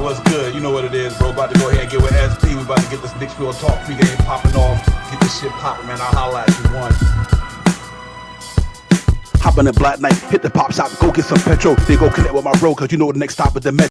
what's good? You know what it is, bro. About to go ahead and get with SP. We about to get this Knicks Real Talk pregame popping off. Get this shit popping, man. I'll holla at you one. Hop in the black night, hit the pop shop, go get some petrol. Then go connect with my bro, cause you know the next stop is the metro.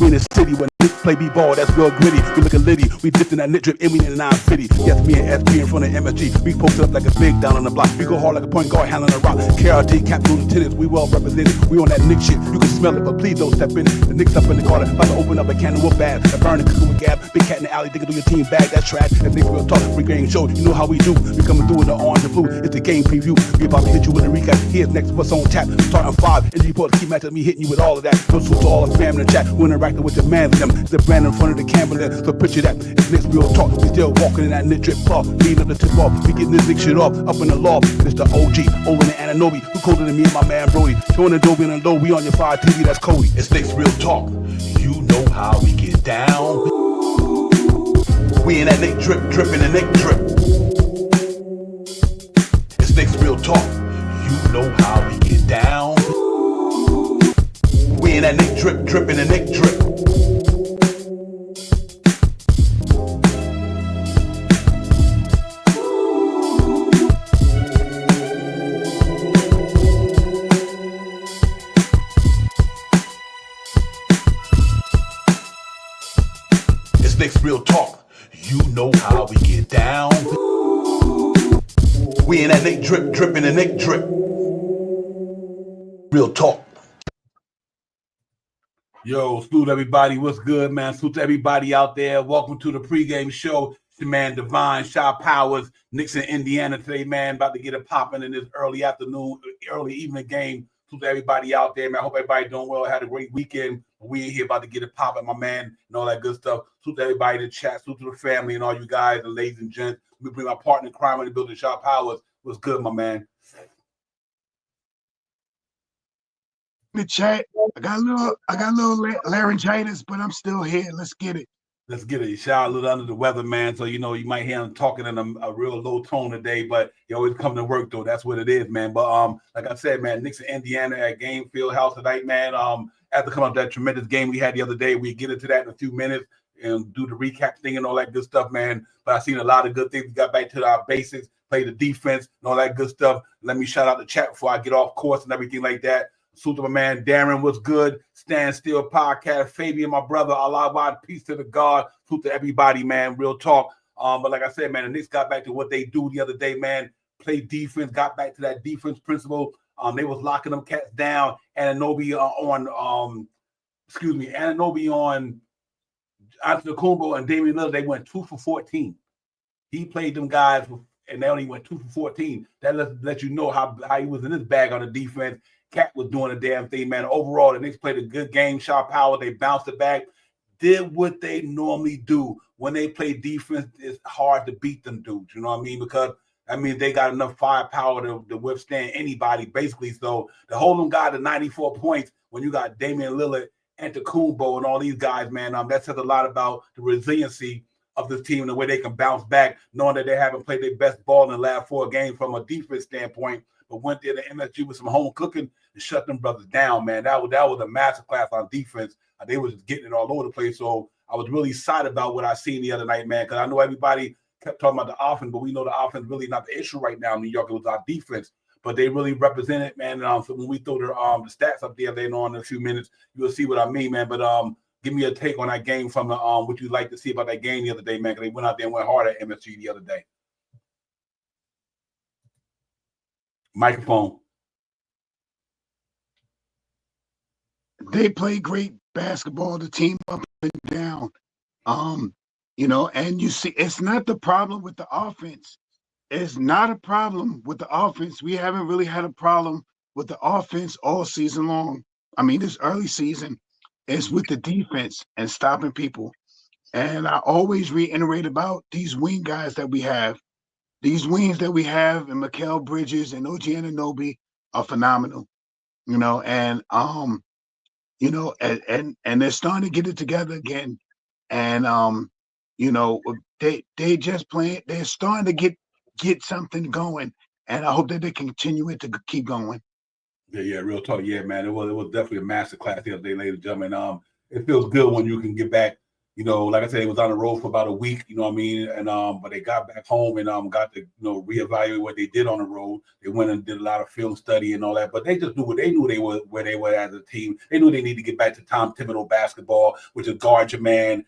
We in the city when Knicks play B-ball, that's real gritty. We looking litty, we dipped in that lit drip, and we in the 950. Yes, me and SP in front of MSG. We posted up like a big down on the block. We go hard like a point guard, handling a rock. KRD, Captain Lieutenants, we well represented. We on that Knicks shit, you can smell it, but please don't step in it. The Knicks up in the corner, about to open up a can of whoop bad. The burning cooking with Gab, big cat in the alley, thinking through your team bag, that's trash. The Knicks Real Talk, Pregame Show, you know how we do. We coming through in the orange and blue, it's the game preview. We about to hit you with a recap, here's next, what's on tap. Starting 5, and the report keep matching me, hitting you with all of that. No salute to all the fam in the chat, we're interacting with the man. The brand in front of the camera, so picture that. It's Knicks Real Talk. We still walking in that knit drip puff, leading up the tip off. We getting this big shit off up in the loft. It's the OG, Olin and Ananobi, who colder than me and my man Brody. Throwing Adobe and low, we on your fire TV, that's Cody. It's Knicks Real Talk. You know how we get down. We in that Nick drip, dripping the Nick drip. It's Knicks Real Talk. You know how we get down. We in that Nick drip, dripping the Nick drip. Knicks Real Talk, you know how we get down. We in that Nick drip, dripping the Nick drip. Real Talk. Yo, salute everybody. What's good, man? Salute to everybody out there. Welcome to the pregame show. It's your man Divine, Shaw Powers, Knicks in Indiana today, man. About to get it popping in this early afternoon, early evening game. Salute to everybody out there, man. I hope everybody doing well. Had a great weekend. We in here about to get it popping, my man, and all that good stuff. Salute to everybody in the chat. Salute to the family and all you guys, the ladies and gents. We bring our partner in crime in the building, Shaw Powers. What's good, my man? The chat. I got a little laryngitis, but I'm still here. Let's get it. Let's get it. Shout out a little under the weather, man. So, you know, you might hear him talking in a real low tone today, but you always come to work, though. That's what it is, man. But like I said, man, Knicks in Indiana at Game Field House tonight, man. After coming up that tremendous game we had the other day, we get into that in a few minutes and do the recap thing and all that good stuff, man. But I've seen a lot of good things. We got back to our basics, play the defense and all that good stuff. Let me shout out the chat before I get off course and everything like that. Salute to my man Darren, what's good? Stand Still Podcast, Fabian, my brother, Allah, peace to the God. Salute to everybody, man. Real talk. But like I said, man, the Knicks got back to what they do the other day, man. Play defense, got back to that defense principle. They was locking them cats down. Ananobi on Antetokounmpo and Damian Lillard. They went 2 for 14. He played them guys, and they only went 2 for 14. That lets you know how he was in his bag on the defense. Cat was doing a damn thing, man. Overall, the Knicks played a good game. Shaw Power, they bounced it back, did what they normally do. When they play defense, it's hard to beat them dudes. You know what I mean? Because they got enough firepower to withstand anybody, basically. So to hold them guys to 94 points when you got Damian Lillard, Antetokounmpo, and all these guys, man, that says a lot about the resiliency of this team and the way they can bounce back, knowing that they haven't played their best ball in the last 4 games from a defense standpoint, but went there to MSG with some home cooking and shut them brothers down, man. That was a masterclass on defense. They was just getting it all over the place. So I was really excited about what I seen the other night, man, because I know everybody kept talking about the offense, but we know the offense really not the issue right now in New York. It was our defense. But they really represented, man. So when we throw the stats up there later on in a few minutes, you'll see what I mean, man. But give me a take on that game from the what you'd like to see about that game the other day, man, because they went out there and went hard at MSG the other day. Microphone. They play great basketball, the team up and down. And you see, it's not the problem with the offense. It's not a problem with the offense. We haven't really had a problem with the offense all season long. I mean, this early season is with the defense and stopping people. And I always reiterate about these wing guys that we have. These wings that we have, and Mikal Bridges and OG Anunoby are phenomenal. And they're starting to get it together again. And they just playing, they're starting to get something going. And I hope that they continue it to keep going. Yeah, real talk. Yeah, man. It was definitely a master class the other day, ladies and gentlemen. it feels good when you can get back. Like I said, it was on the road for about a week, you know what I mean? And but they got back home and got to, reevaluate what they did on the road. They went and did a lot of film study and all that, but they just knew what they knew they were where they were as a team. They knew they need to get back to Tom Thibodeau basketball, which is guard your man,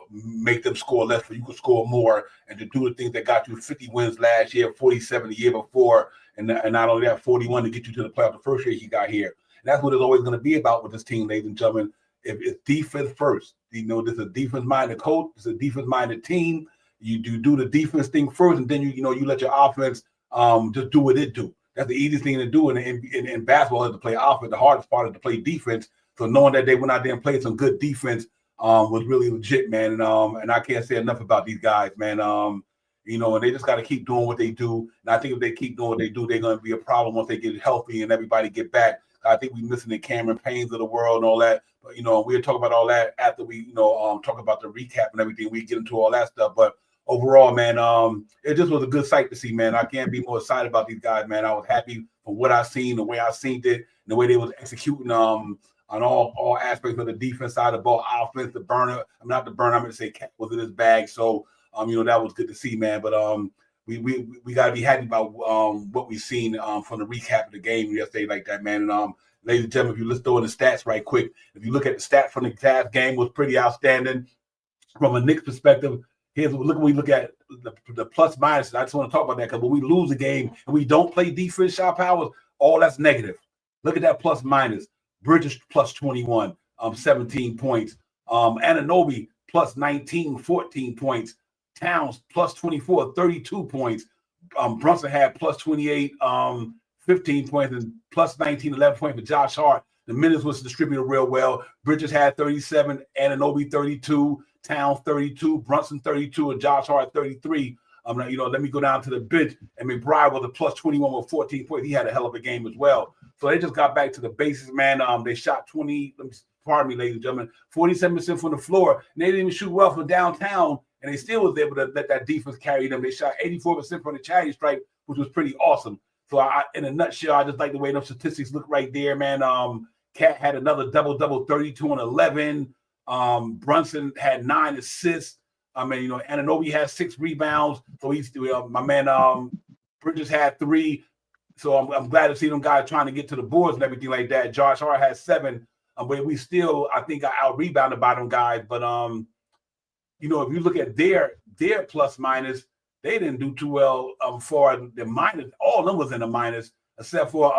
make them score less so you can score more, and to do the things that got you 50 wins last year, 47 the year before, and not only that, 41 to get you to the playoff the first year he got here. And that's what it's always going to be about with this team, ladies and gentlemen. If it's defense first, this is a defense-minded coach, it's a defense-minded team. You do the defense thing first, and then you let your offense just do what it do. That's the easiest thing to do in basketball is to play offense. The hardest part is to play defense. So knowing that they went out there and played some good defense was really legit, man. And I can't say enough about these guys, man. And they just got to keep doing what they do. And I think if they keep doing what they do, they're going to be a problem once they get healthy and everybody get back. I think we're missing the Cameron Paynes of the world and all that. But, we'll talk about all that after we, talk about the recap and everything. We get into all that stuff. But overall, man, it just was a good sight to see, man. I can't be more excited about these guys, man. I was happy for what I seen, the way I seen it, and the way they was executing on all aspects of the defense side of the ball, offense, the burner. I'm not the burner. I'm going to say Cat was in his bag. So, that was good to see, man. But we got to be happy about what we've seen from the recap of the game yesterday like that, man. And ladies and gentlemen, if you let's throw in the stats right quick. If you look at the stats from the Cavs game, was pretty outstanding from a Knicks perspective. We look at the plus minus. I just want to talk about that because when we lose a game and we don't play defense, shot powers, all that's negative. Look at that plus minus. Bridges plus 21, 17 points. Anunoby plus 19, 14 points. Towns plus 24, 32 points. Brunson had plus 28, 15 points, and plus 19, 11 points for Josh Hart. The minutes was distributed real well. Bridges had 37, Anunoby 32, Towns 32, Brunson 32, and Josh Hart 33. Let me go down to the bench. And McBride was a plus 21 with 14 points. He had a hell of a game as well. So they just got back to the basics, man. They shot 20, pardon me, ladies and gentlemen, 47% from the floor. And they didn't even shoot well from downtown. And they still was able to let that defense carry them. They shot 84% from the charity stripe, which was pretty awesome. So in a nutshell, I just like the way those statistics look right there, man. Cat had another double-double, 32 and 11. Brunson had 9 assists. Anunoby had 6 rebounds. So he's my man Bridges had 3. So I'm glad to see them guys trying to get to the boards and everything like that. Josh Hart had 7. But we still, I think, got out-rebounded by them guys. But if you look at their plus minus, they didn't do too well for the minus. All of them was in the minus, except for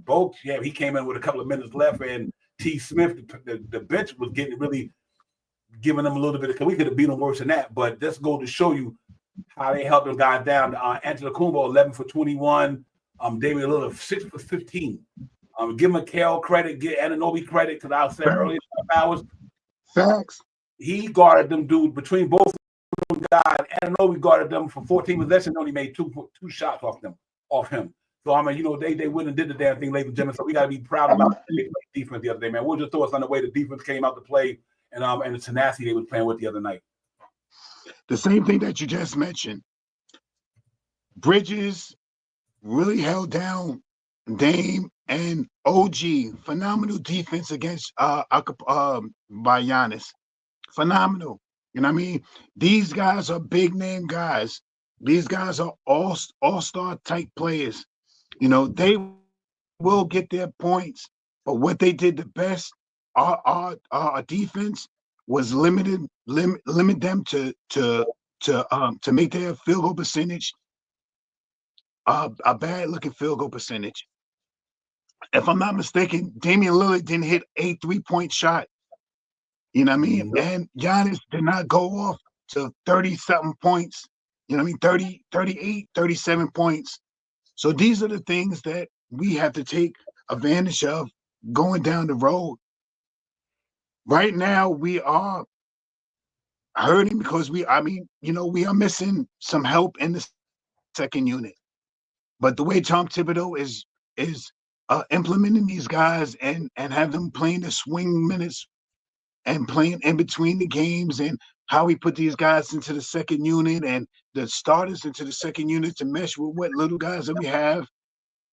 Boak. Yeah, he came in with a couple of minutes left, and T. Smith, the bench was giving them a little bit because we could have beat them worse than that. But this goes to show you how they helped them guys down. Antetokounmpo 11 for 21. Damian Lillard 6 for 15. Give McHale credit, give Anunoby credit because I said earlier hours. Facts. He guarded them, dude, between both of them guys. Anunoby guarded them for 14 possessions, only made two shots off him. So they went and did the damn thing, ladies and gentlemen. So we got to be proud about the defense the other day, man. We'll just throw us on the way the defense came out to play and the tenacity they was playing with the other night. The same thing that you just mentioned. Bridges really held down Dame and OG. Phenomenal defense against by Giannis. Phenomenal. You know what I mean? These guys are big name guys. These guys are all-star type players. They will get their points, but what they did the best, our defense was limit them to make their field goal percentage a bad looking field goal percentage. If I'm not mistaken, Damian Lillard didn't hit a 3-point shot. You know what I mean? And Giannis did not go off to 30-something points. You know what I mean? 30, 38, 37 points. So these are the things that we have to take advantage of going down the road. Right now, we are hurting because we are missing some help in the second unit. But the way Tom Thibodeau is implementing these guys and have them playing the swing minutes and playing in between the games, and how we put these guys into the second unit and the starters into the second unit to mesh with what little guys that we have,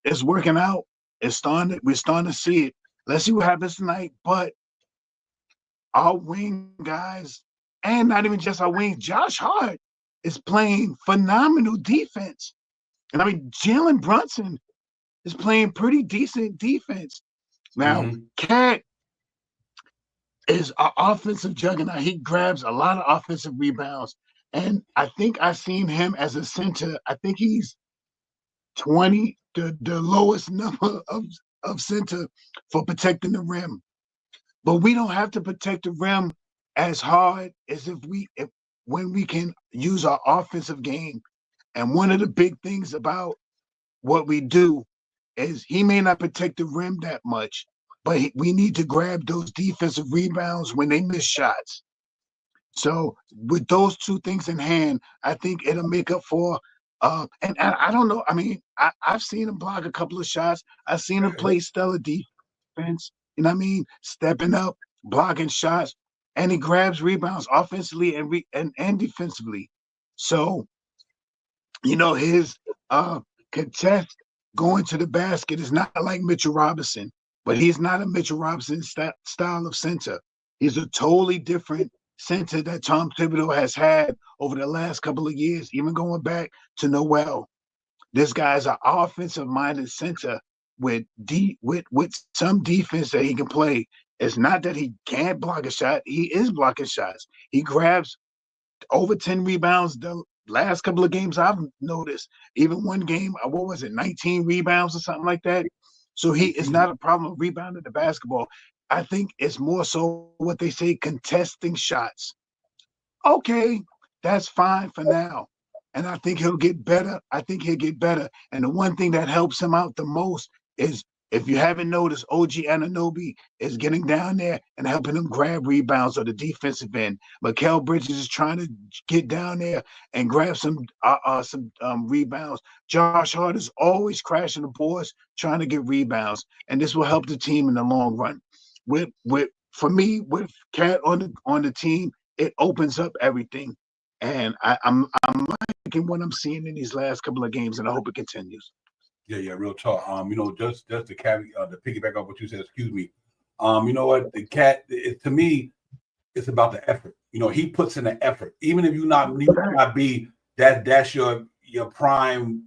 is working out. We're starting to see it. Let's see what happens tonight. But our wing guys, and not even just our wing, Josh Hart is playing phenomenal defense. And I mean, Jalen Brunson is playing pretty decent defense. Now, Cat is an offensive juggernaut. He grabs a lot of offensive rebounds. And I think I've seen him as a center. I think he's 20, the lowest number of center for protecting the rim. But we don't have to protect the rim as hard as when we can use our offensive game. And one of the big things about what we do is he may not protect the rim that much, but we need to grab those defensive rebounds when they miss shots. So with those two things in hand, I think it'll make up for and I don't know. I mean, I've seen him block a couple of shots. I've seen him play stellar defense, you know what I mean? Stepping up, blocking shots, and he grabs rebounds offensively and defensively. So, you know, his contest going to the basket is not like Mitchell Robinson, but he's not a Mitchell Robinson style of center. He's a totally different center that Tom Thibodeau has had over the last couple of years, even going back to Noel. This guy's an offensive-minded center with some defense that he can play. It's not that he can't block a shot. He is blocking shots. He grabs over 10 rebounds the last couple of games I've noticed. Even one game, what was it, 19 rebounds or something like that? So he is not a problem rebounding the basketball. I think it's more so what they say, contesting shots. Okay, that's fine for now. And I think he'll get better. And the one thing that helps him out the most is, if you haven't noticed, OG Anunoby is getting down there and helping him grab rebounds on the defensive end. Mikal Bridges is trying to get down there and grab some rebounds. Josh Hart is always crashing the boards, trying to get rebounds, and this will help the team in the long run. For me, with Cat on the team, it opens up everything, and I'm liking what I'm seeing in these last couple of games, and I hope it continues. Yeah, real talk. You know, just to piggyback off what you said, excuse me. You know what, the Cat, to me, it's about the effort. You know, he puts in the effort, even if you not be that's your prime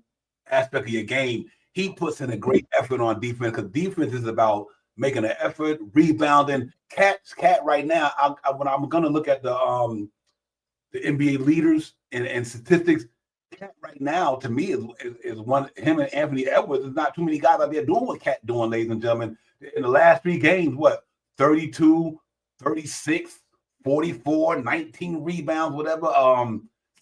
aspect of your game. He puts in a great effort on defense, because defense is about making an effort, rebounding. Cat right now. When I'm gonna look at the NBA leaders and statistics, Cat right now to me is one. Him and Anthony Edwards. There's not too many guys out there doing what Cat doing, ladies and gentlemen. In the last 3 games, what, 32, 36, 44, 19 rebounds, whatever.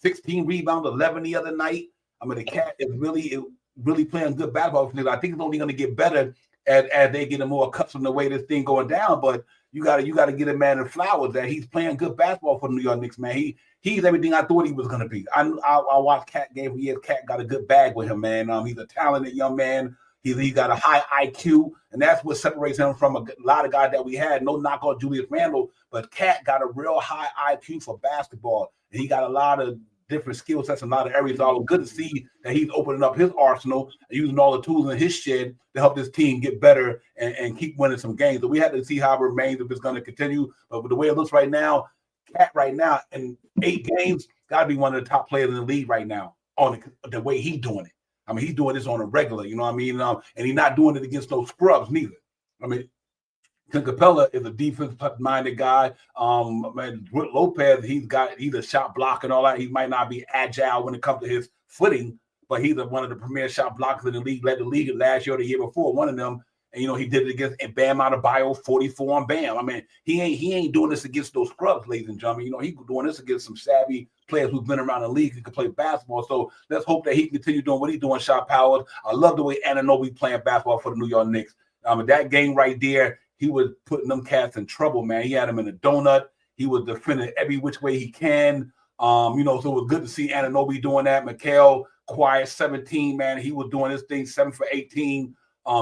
16 rebounds, 11 the other night. I mean, the Cat is really playing good basketball. I think it's only going to get better as they get more accustomed to the way this thing going down. But you got to get a man in flowers that he's playing good basketball for the New York Knicks, man. He's everything I thought he was going to be. I watched Cat game for years. Cat got a good bag with him, man. He's a talented young man. He's got a high IQ, and that's what separates him from a lot of guys that we had. No knock on Julius Randle, but Cat got a real high IQ for basketball, and he got a lot of different skill sets in a lot of areas. So good to see that he's opening up his arsenal and using all the tools in his shed to help this team get better and keep winning some games. So we had to see how it remains, if it's going to continue. But with the way it looks right now, Cat right now in 8 games got to be one of the top players in the league right now on the way he's doing it. I mean, he's doing this on a regular, you know what I mean? And he's not doing it against no scrubs neither. I mean, Clint Capella is a defense-minded guy. Lopez, he's a shot blocker and all that. He might not be agile when it comes to his footing, but he's one of the premier shot blockers in the league. Led the league last year or the year before, one of them. And, you know, he did it against Bam Adebayo, 44 on Bam. I mean, he ain't doing this against those scrubs, ladies and gentlemen. You know, he's doing this against some savvy players who've been around the league who can play basketball. So let's hope that he can continue doing what he's doing, shot powers. I love the way Anunoby playing basketball for the New York Knicks. That game right there, he was putting them cats in trouble, man. He had them in a donut. He was defending every which way he can. So it was good to see Anunoby doing that. Mikal, quiet, 17, man. He was doing his thing, 7 for 18.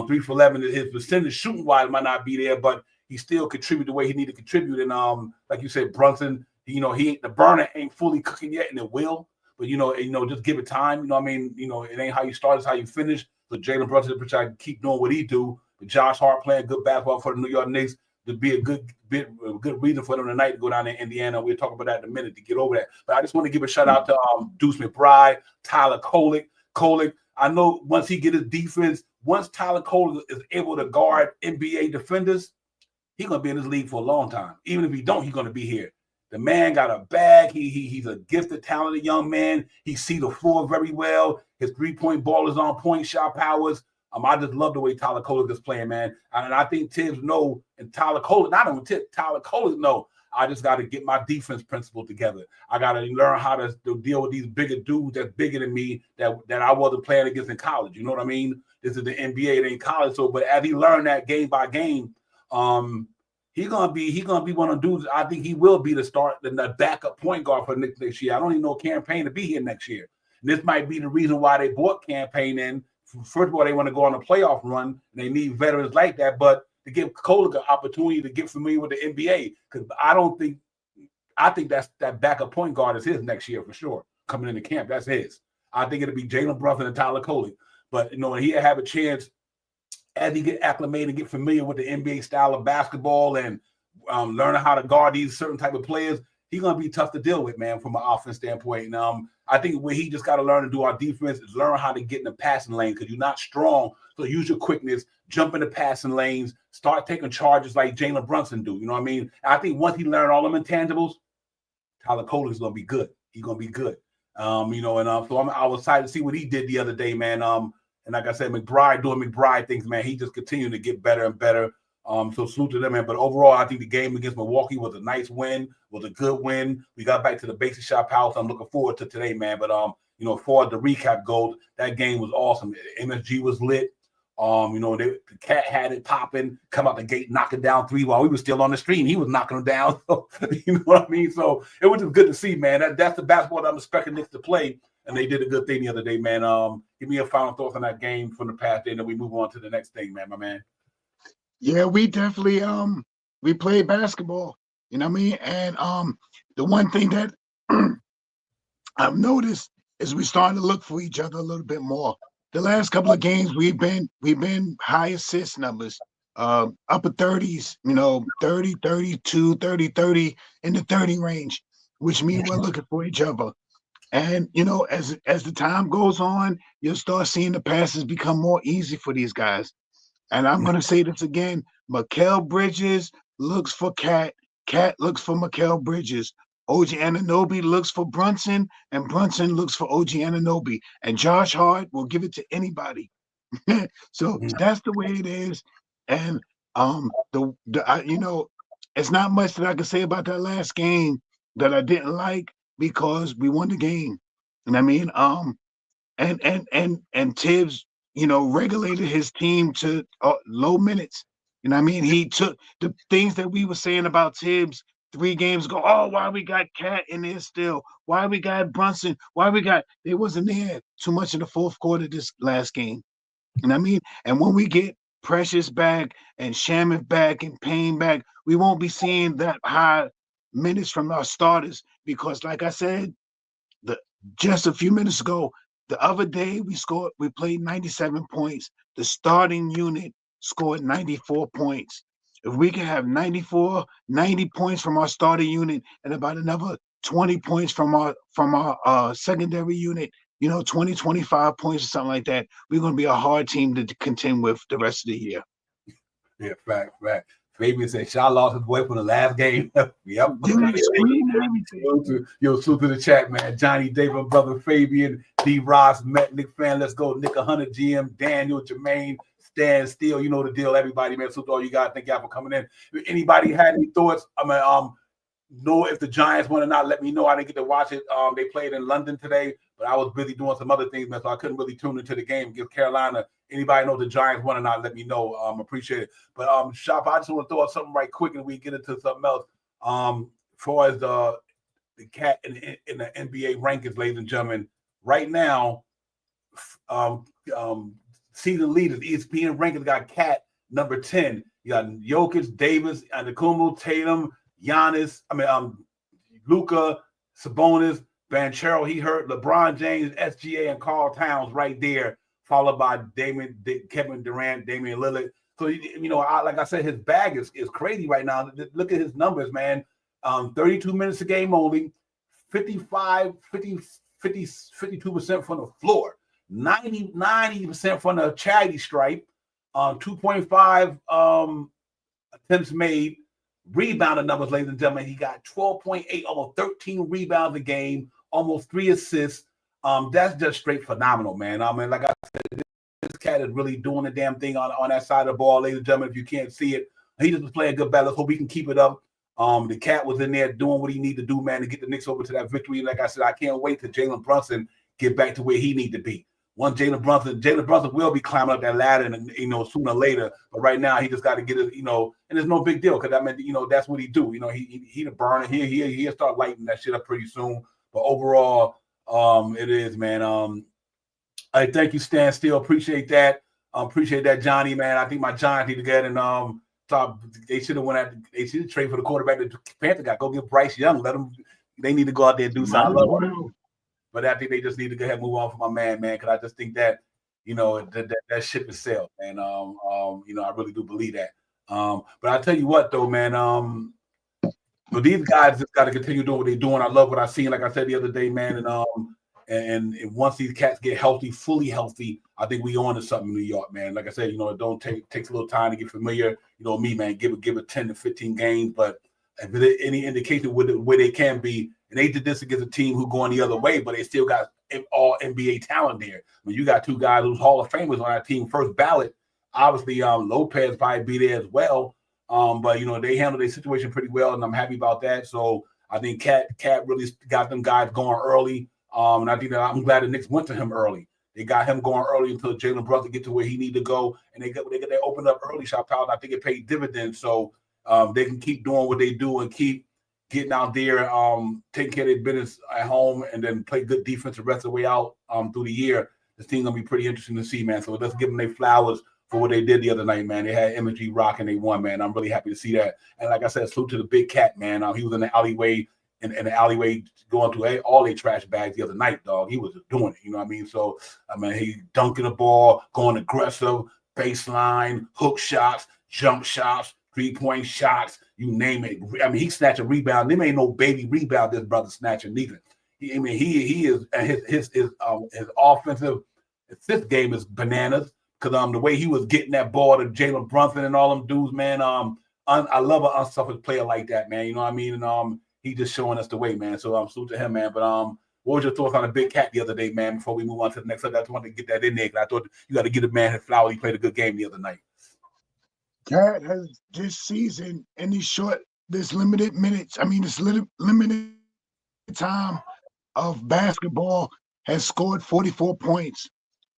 3 for 11. His percentage shooting wise might not be there, but he still contributed the way he needed to contribute. And like you said, Brunson, he ain't, the burner ain't fully cooking yet, and it will. But just give it time. You know what I mean? It ain't how you start, it's how you finish. So Jalen Brunson, which I keep doing what he do. But Josh Hart playing good basketball for the New York Knicks. to be a good reason for them tonight to go down to Indiana. We'll talk about that in a minute to get over that. But I just want to give a shout out to Deuce McBride, Tyler Kolek. I know once he get his defense, once Tyler Kolek is able to guard NBA defenders, he's gonna be in this league for a long time. Even if he don't, he's gonna be here. The man got a bag. He's a gifted, talented young man. He sees the floor very well. His three-point ball is on point, shot powers. I just love the way Tyler Kolek is playing, man. And I think Tibbs know, and Tyler Kolek, not only Tibbs, Tyler Kolek know, I just got to get my defense principle together. I got to learn how to deal with these bigger dudes that's bigger than me that I wasn't playing against in college. You know what I mean? This is the NBA, it ain't college. So, but as he learned that game by game, he's gonna be one of the dudes. I think he will be the backup point guard for Knicks next year. I don't even know Campaign to be here next year. And this might be the reason why they bought Campaign in. First of all, they want to go on a playoff run, and they need veterans like that. But to give Kolek an opportunity to get familiar with the NBA, because I think that backup point guard is his next year for sure. Coming into camp, that's his. I think it'll be Jalen Brunson and Tyler Kolek. But he'll have a chance as he get acclimated and get familiar with the NBA style of basketball and learning how to guard these certain type of players. He's gonna be tough to deal with, man, from an offense standpoint. And I think where he just got to learn to do our defense is learn how to get in the passing lane because you're not strong. So use your quickness, jump in the passing lanes, start taking charges like Jalen Brunson do. You know what I mean? I think once he learned all them intangibles, Tyler Kolek is gonna be good. He's gonna be good. So I was excited to see what he did the other day, man. And like I said, McBride doing McBride things, man. He just continued to get better and better. So salute to them, man. But overall, I think the game against Milwaukee was a nice win, was a good win. We got back to the basic shot house. I'm looking forward to today, man. But for the recap goes, that game was awesome. MSG was lit. The cat had it popping, come out the gate, knocking down three while we were still on the stream. He was knocking them down. So, you know what I mean? So it was just good to see, man. That's the basketball that I'm expecting Knicks to play. And they did a good thing the other day, man. Give me a final thoughts on that game from the past day, and then we move on to the next thing, man, my man. Yeah, we definitely we played basketball, you know what I mean? And the one thing that I've noticed is we starting to look for each other a little bit more. The last couple of games we've been high assist numbers, upper 30s, 30, 32, 30, 30 in the 30 range, which means we're looking for each other. And as the time goes on, you'll start seeing the passes become more easy for these guys. And I'm going to say this again. Mikal Bridges looks for Cat. Cat looks for Mikal Bridges. OG Anunoby looks for Brunson, and Brunson looks for OG Anunoby. And Josh Hart will give it to anybody. So that's the way it is. And it's not much that I can say about that last game that I didn't like because we won the game. And I mean, and Tibbs, regulated his team to low minutes. You know what I mean? He took the things that we were saying about Tibbs 3 games ago. Oh, why we got Cat in there still? Why we got Brunson? They wasn't there too much in the fourth quarter this last game. You know what I mean? And when we get Precious back and Shaman back and Payne back, we won't be seeing that high minutes from our starters because, like I said, just a few minutes ago, the other day we played 97 points. The starting unit scored 94 points. If we can have 90 points from our starting unit and about another 20 points from our secondary unit, 20, 25 points or something like that, we're going to be a hard team to contend with the rest of the year. Yeah, fact. Fabian said Shaw lost his boy from the last game. Yep. Yo, salute to the chat, man. Johnny David, brother Fabian, D. Ross, Nick fan. Let's go. Nick 100, GM, Daniel, Jermaine, Stan, Steele. You know the deal, everybody, man. Salute to all you guys. Thank y'all for coming in. If anybody had any thoughts, know if the Giants won or not, let me know. I didn't get to watch it. They played in London today, but I was busy doing some other things, man, so I couldn't really tune into the game. Give Carolina. Anybody know if the Giants won or not, let me know. Appreciate it. But Shop, I just want to throw out something right quick and we get into something else. As far as the cat in the NBA rankings, ladies and gentlemen, right now, season leaders, ESPN rankings got Cat number 10. You got Jokic, Davis, Antetokounmpo, Tatum, Giannis, Luka, Sabonis, Banchero, he hurt, LeBron James, SGA, and Karl Towns right there, followed by Kevin Durant, Damian Lillard. So, like I said, his bag is crazy right now. Look at his numbers, man. 32 minutes a game only, 52% from the floor, 90% from the charity stripe, 2.5 attempts made, rebounding numbers, ladies and gentlemen. He got 12.8, almost 13 rebounds a game, almost 3 assists. That's just straight phenomenal, man. I mean, like I said, this cat is really doing the damn thing on that side of the ball, ladies and gentlemen. If you can't see it, he just was playing good ball. Let's hope we can keep it up. The cat was in there doing what he needed to do, man, to get the Knicks over to that victory. Like I said, I can't wait till Jalen Brunson get back to where he need to be. Once Jalen Brunson will be climbing up that ladder, and sooner or later. But right now, he just got to get it, and it's no big deal because I mean, that's what he do. He the burner. He'll start lighting that shit up pretty soon. But overall, it is, man. I thank you, Stan Steele. Appreciate that. Appreciate that, Johnny, man. I think my Giants need to get and they should have they should trade for the quarterback that the Panther got. Go get Bryce Young. They need to go out there and do something. But I think they just need to go ahead and move on from my man, because I just think that, that ship is sailed, man. I really do believe that. But I tell you what, though, man, but these guys just got to continue doing what they're doing. I love what I seen, like I said the other day, man. And once these cats get healthy, fully healthy, I think we on to something in New York, man. Like I said, it takes a little time to get familiar. Me, man, give it 10 to 15 games. But if there's any indication where they can be, and they did this against a team who going the other way, but they still got all NBA talent there. I mean, you got 2 guys who's Hall of Famers on that team, first ballot. Obviously, Lopez probably be there as well. But they handled their situation pretty well, and I'm happy about that. So I think Cat really got them guys going early. And I think that I'm glad the Knicks went to him early. They got him going early until Jalen Brunson get to where he need to go, and they opened up early shot power. I think it paid dividends, so they can keep doing what they do and keep getting out there, taking care of their business at home, and then play good defense the rest of the way out through the year. This team's gonna be pretty interesting to see, man. So let's give them their flowers for what they did the other night, man. They had MSG Rock and they won, man. I'm really happy to see that. And like I said, salute to the big cat, man. He was in the alleyway. In the alleyway going through all their trash bags the other night, dog. He was just doing it, you know what I mean? So, I mean, he dunking the ball, going aggressive, baseline, hook shots, jump shots, three-point shots, you name it. I mean, he snatched a rebound. There ain't no baby rebound this brother snatching neither. He is his offensive assist game is bananas because the way he was getting that ball to Jalen Brunson and all them dudes, man. I love an unselfish player like that, man. You know what I mean? And he just showing us the way, man. So I'm salute to him, man. But what was your thoughts on the big cat the other day, man? Before we move on to the next subject, I just wanted to get that in there because I thought you got to give the man his flower. He played a good game the other night. Cat has this season and this limited minutes. I mean, this limited time of basketball has scored 44 points.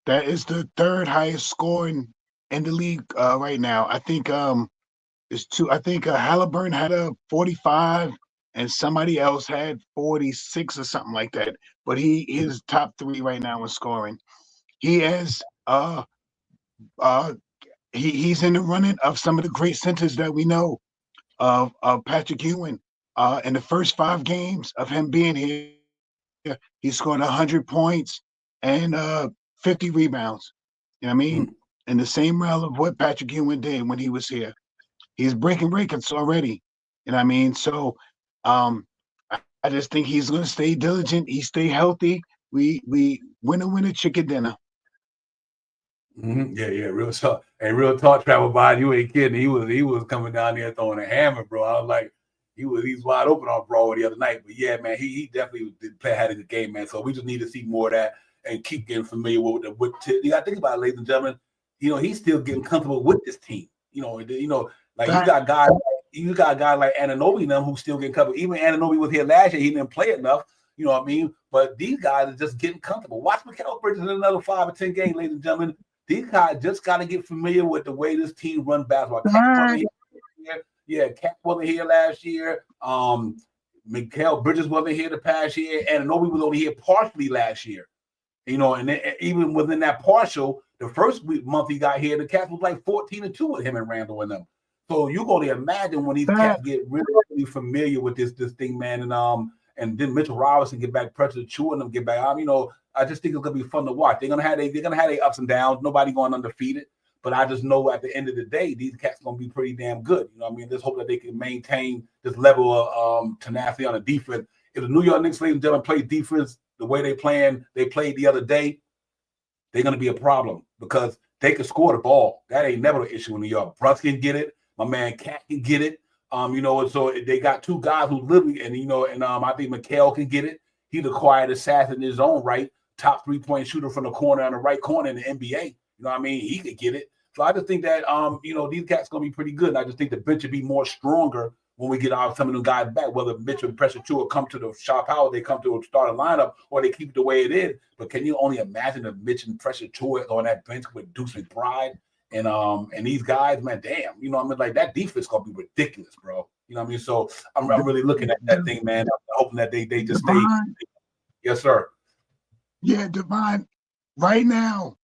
That is the 3rd highest scoring in the league right now. I think it's 2. I think Halliburton had a 45. And somebody else had 46 or something like that. But he is top 3 right now in scoring. He is he's in the running of some of the great centers that we know of Patrick Ewing. In the first 5 games of him being here, he scored 100 points and 50 rebounds. You know what I mean? In the same realm of what Patrick Ewing did when he was here. He's breaking records already. You know what I mean? So I just think he's going to stay diligent. He stay healthy. We winner chicken dinner. Mm-hmm. Yeah, real talk. And real talk, travel by. You ain't kidding. He was coming down there throwing a hammer, bro. I was like, he's wide open on Broadway the other night. But yeah, man, he definitely had a good game, man. So we just need to see more of that and keep getting familiar with you got to think about it, ladies and gentlemen. He's still getting comfortable with this team. Like you got guys. You got a guy like Anunoby and them who's still getting covered. Even Anunoby was here last year. He didn't play enough. You know what I mean? But these guys are just getting comfortable. Watch Mikal Bridges in another 5 or 10 games, ladies and gentlemen. These guys just got to get familiar with the way this team runs basketball. Cat wasn't here last year. Mikal Bridges wasn't here the past year. Anunoby was only here partially last year. And then, even within that partial, the first month he got here, the Cats was like 14-2 with him and Randall and them. So you're going to imagine when these cats get really, really familiar with this thing, man, and then Mitchell Robinson get back, pressure Chu and them get back. I just think it's gonna be fun to watch. They're gonna have their ups and downs. Nobody going undefeated, But I just know at the end of the day, these cats gonna be pretty damn good. You know what I mean? Let's hope that they can maintain this level of tenacity on the defense. If the New York Knicks, ladies and gentlemen, play defense the way they played the other day, they're gonna be a problem because they can score the ball. That ain't never an issue in New York. Bruns can get it. My man Cat can get it. And so they got two guys who literally, and I think Mikal can get it. He's a quiet assassin in his own right, top 3-point shooter from the corner on the right corner in the NBA. You know what I mean? He could get it. So I just think that these cats gonna be pretty good. And I just think the bench will be more stronger when we get out some of them guys back. Whether Mitch and Pressure Two will come to the shot power, they come to a starting lineup, or they keep it the way it is. But can you only imagine if Mitch and Pressure Two on that bench with Deuce McBride and these guys, man, damn, like that defense gonna be ridiculous, bro. You know what I mean? So I'm really looking at that thing, man. I'm hoping that they just stay. Yes, sir. Yeah, Divine. Right now,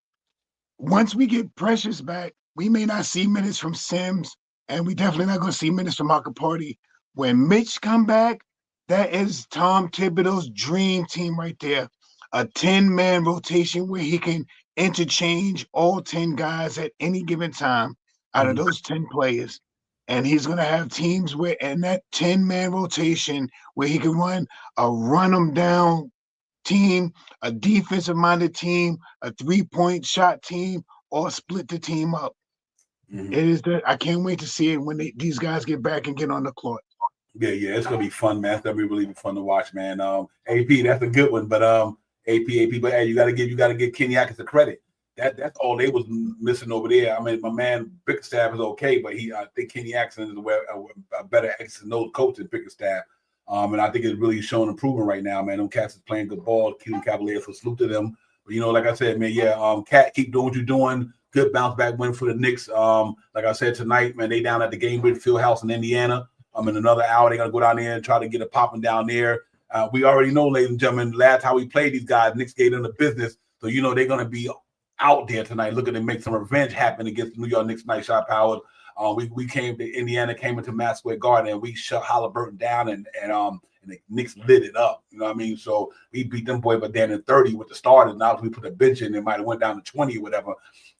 once we get Precious back, we may not see minutes from Sims, and we definitely not going to see minutes from Marco Party. When Mitch come back, that is Tom Thibodeau's dream team right there. A 10-man rotation where he can interchange all 10 guys at any given time out of those 10 players. And he's going to have teams where in that 10-man rotation where he can run a run-them-down team, a defensive-minded team, a 3-point shot team, or split the team up. It is that I can't wait to see it when these guys get back and get on the court. Yeah, it's gonna be fun, man. It's gonna be really fun to watch, man. AP, that's a good one, but AP, but hey, you gotta give KNICKS the credit. That's all they was missing over there. I mean, my man Bickerstaff is okay, but I think KNICKS is a better X and O's coach than Bickerstaff. And I think it's really showing improvement right now, man. Them cats is playing good ball. Cleveland Cavaliers, for salute to them. But like I said, man, Cat, keep doing what you're doing. Good bounce back win for the Knicks. Like I said tonight, man, they down at the Gainbridge Fieldhouse in Indiana. In another hour, they're gonna go down there and try to get it popping down there. We already know, ladies and gentlemen, last time we played these guys, Knicks gave them the business. So they're gonna be out there tonight, looking to make some revenge happen against the New York Knicks night shot powered. We came to Indiana, came into Madison Square Garden, and we shut Halliburton down, and the Knicks lit it up. You know what I mean? So we beat them boy, but then in 30 with the starters. Now we put a bench in, they might have went down to 20 or whatever.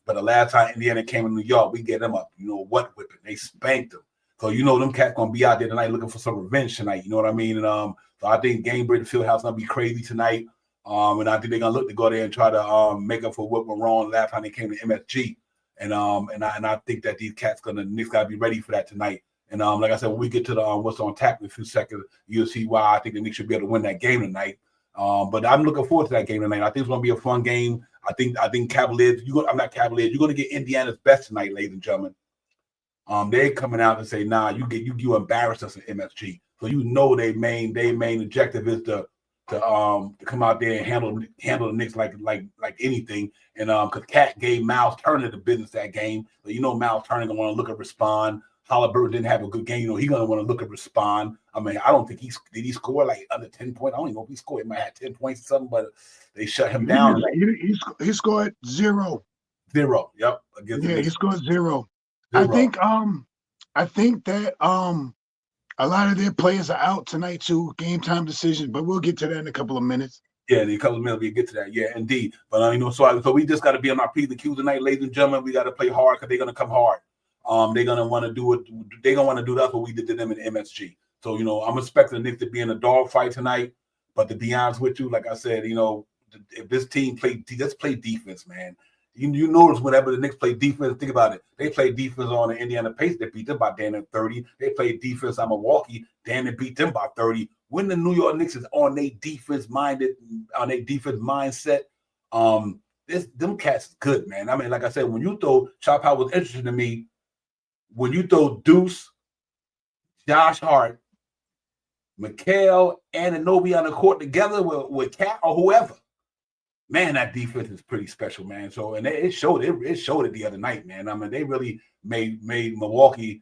But the last time Indiana came in New York, we get them up. What whipping? They spanked them. So them cats gonna be out there tonight looking for some revenge tonight. You know what I mean? And so I think Gainbridge Fieldhouse gonna be crazy tonight. And I think they're gonna look to go there and try to make up for what went wrong last time they came to MSG. And I think that these cats Knicks gotta be ready for that tonight. And like I said, when we get to the what's on tap in a few seconds, you'll see why I think the Knicks should be able to win that game tonight. But I'm looking forward to that game tonight. I think it's gonna be a fun game. I think Cavaliers. I'm not Cavaliers. You're gonna get Indiana's best tonight, ladies and gentlemen. They're coming out and say, nah, you embarrassed us in MSG. So their main objective is to come out there and handle the Knicks like anything. And because Cat gave Miles Turner the business that game, but Miles Turner gonna want to look and respond. Halliburton didn't have a good game. He's gonna want to look and respond. I mean, I don't think did he score like under 10 points. I don't even know if he scored. He might have 10 points or something, but they shut him down. He scored 0. 0. Yep. He scored 0. I think that a lot of their players are out tonight too, game time decisions, but we'll get to that in a couple of minutes. Yeah, in a couple of minutes we'll get to that. Yeah, indeed. But so we just got to be on our P's and Q's tonight, ladies and gentlemen. We got to play hard because they're gonna come hard. They're gonna want to do it. They're gonna want to do that what we did to them in MSG. So I'm expecting the Knicks to be in a dog fight tonight. But to be honest with you, like I said, if this team let's play defense, man. You notice whenever the Knicks play defense, think about it. They play defense on the Indiana Pacers. They beat them by damn near 30. They play defense on Milwaukee. Damn near beat them by 30. When the New York Knicks is on their defense mindset, them cats is good, man. I mean, like I said, when you throw Chop Howard was interesting to me. When you throw Deuce, Josh Hart, Mikal, and Anobi on the court together with Cat or whoever. Man, that defense is pretty special, man. So, and it showed it the other night, man. I mean, they really made Milwaukee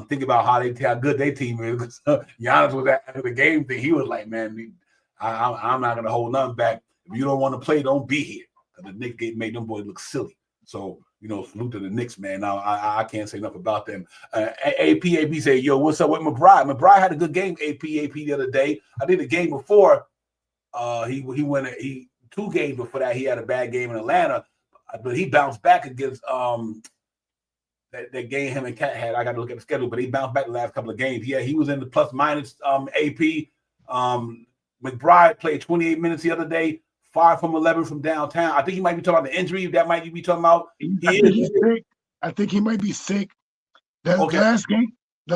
think about how good their team is. Giannis was at the game thing. He was like, man, I'm not gonna hold nothing back. If you don't want to play, don't be here. Because the Knicks made them boys look silly. So, salute to the Knicks, man. Now I can't say enough about them. AP say, yo, what's up with McBride? McBride had a good game. AP the other day. I think the game before, he went 2 games before that. He had a bad game in Atlanta, but he bounced back against that game him and Cat had. I got to look at the schedule, but he bounced back the last couple of games. Yeah, he was in the plus minus AP. McBride played 28 minutes the other day, 5 from 11 from downtown. I think he might be talking about the injury. That might be talking about. I think he's sick. I think he might be sick. The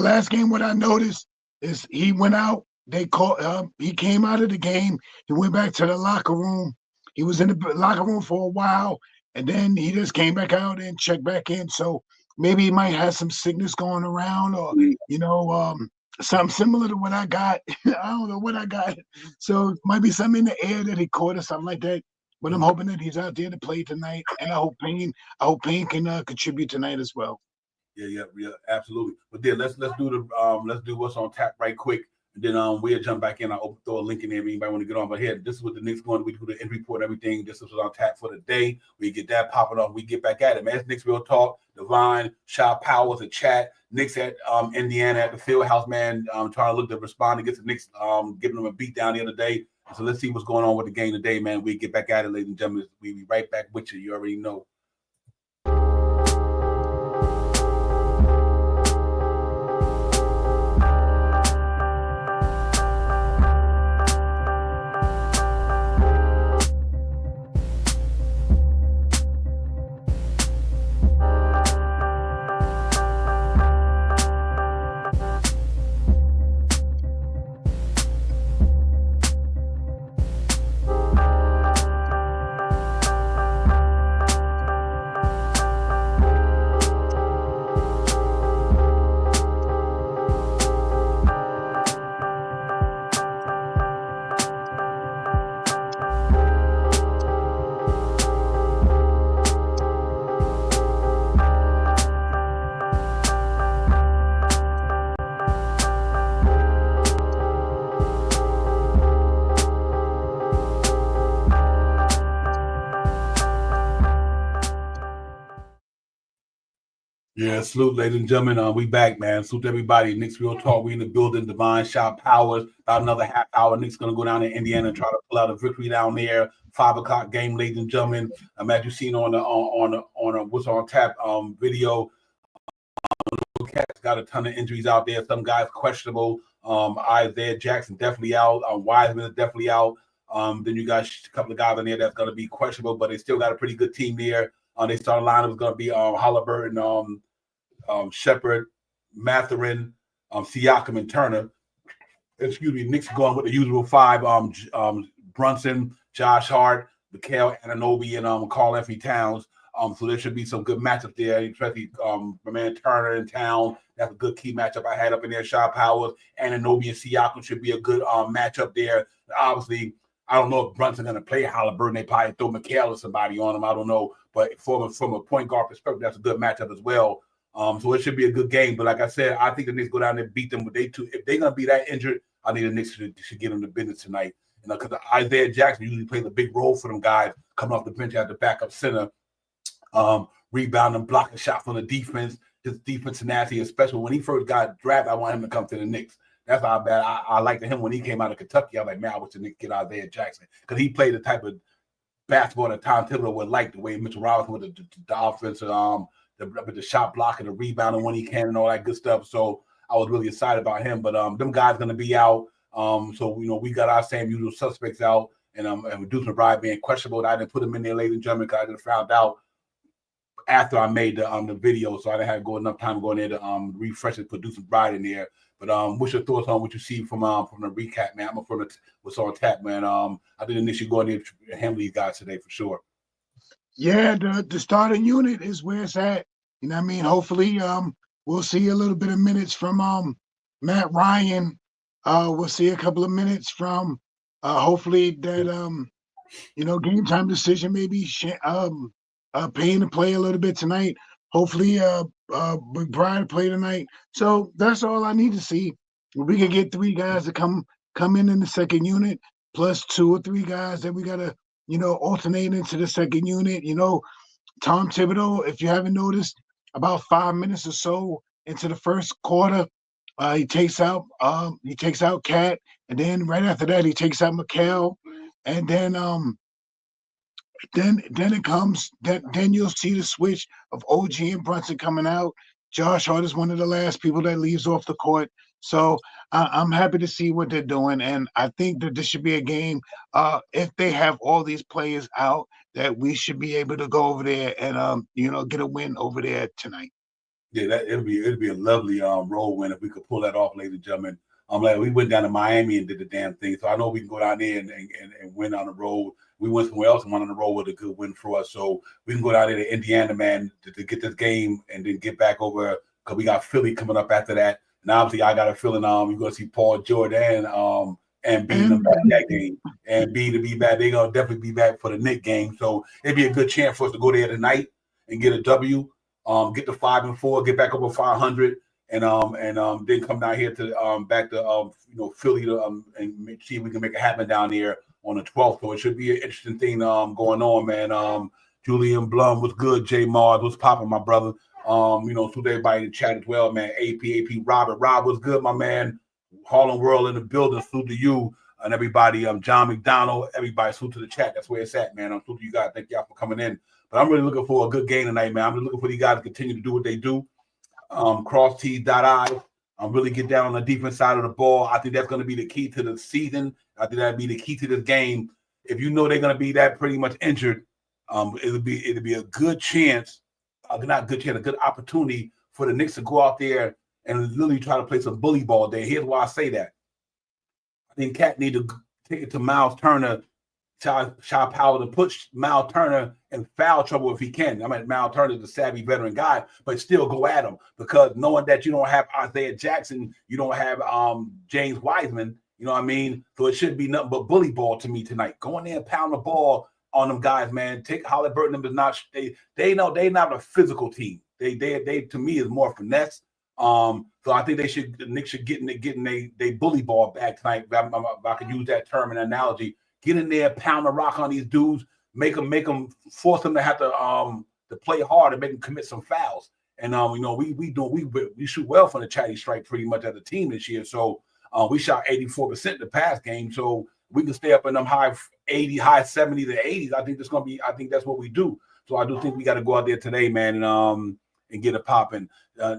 last game, what I noticed is he went out. They called. He came out of the game. He went back to the locker room. He was in the locker room for a while, and then he just came back out and checked back in. So maybe he might have some sickness going around, or something similar to what I got. I don't know what I got. So it might be something in the air that he caught or something like that. But I'm hoping that he's out there to play tonight, and I hope Payne can contribute tonight as well. Yeah, absolutely. But then let's do what's on tap right quick, and then we'll jump back in. I'll throw a link in there if anybody want to get on. But here, this is what the Knicks going. We do the injury report and everything. This is what's on tap for the day. We get that popping off. We get back at it, man. It's Knicks Real Talk. Divine, Shaw Powers, a chat. Knicks at Indiana at the field house, man. Trying to look to respond against the Knicks, giving them a beat down the other day. So let's see what's going on with the game today, man. We get back at it, ladies and gentlemen. We be right back with you. You already know. Yeah, salute, ladies and gentlemen. We back, man. Salute everybody. Knicks Real Talk. We in the building. Divine Shot Powers. About another half hour. Knicks gonna go down to Indiana and try to pull out a victory down there. 5 o'clock game, ladies and gentlemen. As you seen on the what's on tap video. Cats got a ton of injuries out there. Some guys questionable. Isaiah Jackson definitely out. Wiseman is definitely out. Then you got a couple of guys in there that's gonna be questionable, but they still got a pretty good team there. They starting lineup is gonna be Halliburton, Shepard, Mathurin, Siakam, and Turner. Excuse me, Knicks going with the usual 5: Brunson, Josh Hart, Mikhail Anunoby, and Karl Anthony Towns. So there should be some good matchups there, especially my man Turner in town. That's a good key matchup I had up in there. Shaw Powers, Anunoby, and Siakam should be a good matchup there. Obviously, I don't know if Brunson's going to play Halliburton. They probably throw Mikhail or somebody on him. I don't know. But from a point guard perspective, that's a good matchup as well. So it should be a good game. But like I said, I think the Knicks go down there and beat them. But if they're going to be that injured, I think the Knicks should get them the business tonight. Because Isaiah Jackson usually plays a big role for them guys coming off the bench as the backup center, rebounding, blocking shots on the defense. His defense tenacity, especially when he first got drafted, I want him to come to the Knicks. That's how bad I liked him when he came out of Kentucky. I was like, man, I wish the Knicks get Isaiah Jackson because he played the type of basketball that Tom Thibodeau would like, the way Mitchell Robinson with the offense, the shot blocking, the rebounding when he can, and all that good stuff. So I was really excited about him. But them guys going to be out. So we got our same usual suspects out, and Deuce McBride being questionable. I didn't put him in there, ladies and gentlemen, because I just found out after I made the video, so I didn't have enough time to go in there to refresh and put Deuce McBride in there. But what's your thoughts on what you see from the recap, man? I'm from what's on tap, man. I think the Knicks should go in there and handle these guys today for sure. Yeah, the starting unit is where it's at. You know what I mean? Hopefully, we'll see a little bit of minutes from Matt Ryan. We'll see a couple of minutes from hopefully that game time decision maybe Payne to play a little bit tonight. Hopefully McBride play tonight. So that's all I need to see. We can get 3 guys to come in the second unit, plus 2 or 3 guys that we gotta alternate into the second unit. Tom Thibodeau, if you haven't noticed, about 5 minutes or so into the first quarter, he takes out Cat, and then right after that he takes out Mikhail, and then then it comes then you'll see the switch of OG and Brunson coming out. Josh Hart is one of the last people that leaves off the court. So I'm happy to see what they're doing, and I think that this should be a game. If they have all these players out, that we should be able to go over there and get a win over there tonight. Yeah, it'll be a lovely road win if we could pull that off, ladies and gentlemen. Like we went down to Miami and did the damn thing, so I know we can go down there and win on the road. We went somewhere else and won on the road with a good win for us, so we can go down there to Indiana, man, to get this game and then get back over because we got Philly coming up after that. And obviously, I got a feeling you're gonna see Paul George and B them back that game, and B to be back. They're gonna definitely be back for the Knicks game, so it'd be a good chance for us to go there tonight and get a W. Get to 5-4, get back over 500, and then come down here to back to Philly to and see if we can make it happen down there on the 12th. So it should be an interesting thing going on, man. Julian Blum was good. J Mars was popping, my brother. To everybody in the chat as well, man. AP Rob was good, my man. Harlem World in the building. Salute to you and everybody. John McDonald, everybody. Salute to the chat. That's where it's at, man. Salute to you guys. Thank y'all for coming in. But I'm really looking for a good game tonight, man. I'm really looking for these guys to continue to do what they do. Cross T's, dot I's. Really get down on the defense side of the ball. I think that's going to be the key to the season. I think that'd be the key to this game. If you know they're going to be that pretty much injured, it'll be a good chance, a good opportunity for the Knicks to go out there and literally try to play some bully ball there. Here's why I say that. I think Cat need to take it to Miles Turner, Shot Powell, to put Miles Turner in foul trouble if he can. I mean, Miles Turner is a savvy veteran guy, but still go at him, because knowing that you don't have Isaiah Jackson, you don't have James Wiseman, you know what I mean? So it should be nothing but bully ball to me tonight. Go in there and pound the ball on them guys, man. Take Halliburton. Them is not they know they're not a physical team. They to me is more finesse. So I think the Knicks should get they bully ball back tonight. If I could use that term and analogy. Get in there, pound the rock on these dudes, make them force them to have to play hard and make them commit some fouls. And we shoot well from the chatty stripe pretty much as a team this year. So we shot 84% in the pass game. So we can stay up in them high 80, high 70s to 80s. I think that's what we do. So I do think we got to go out there today, man, and get it popping. Yeah,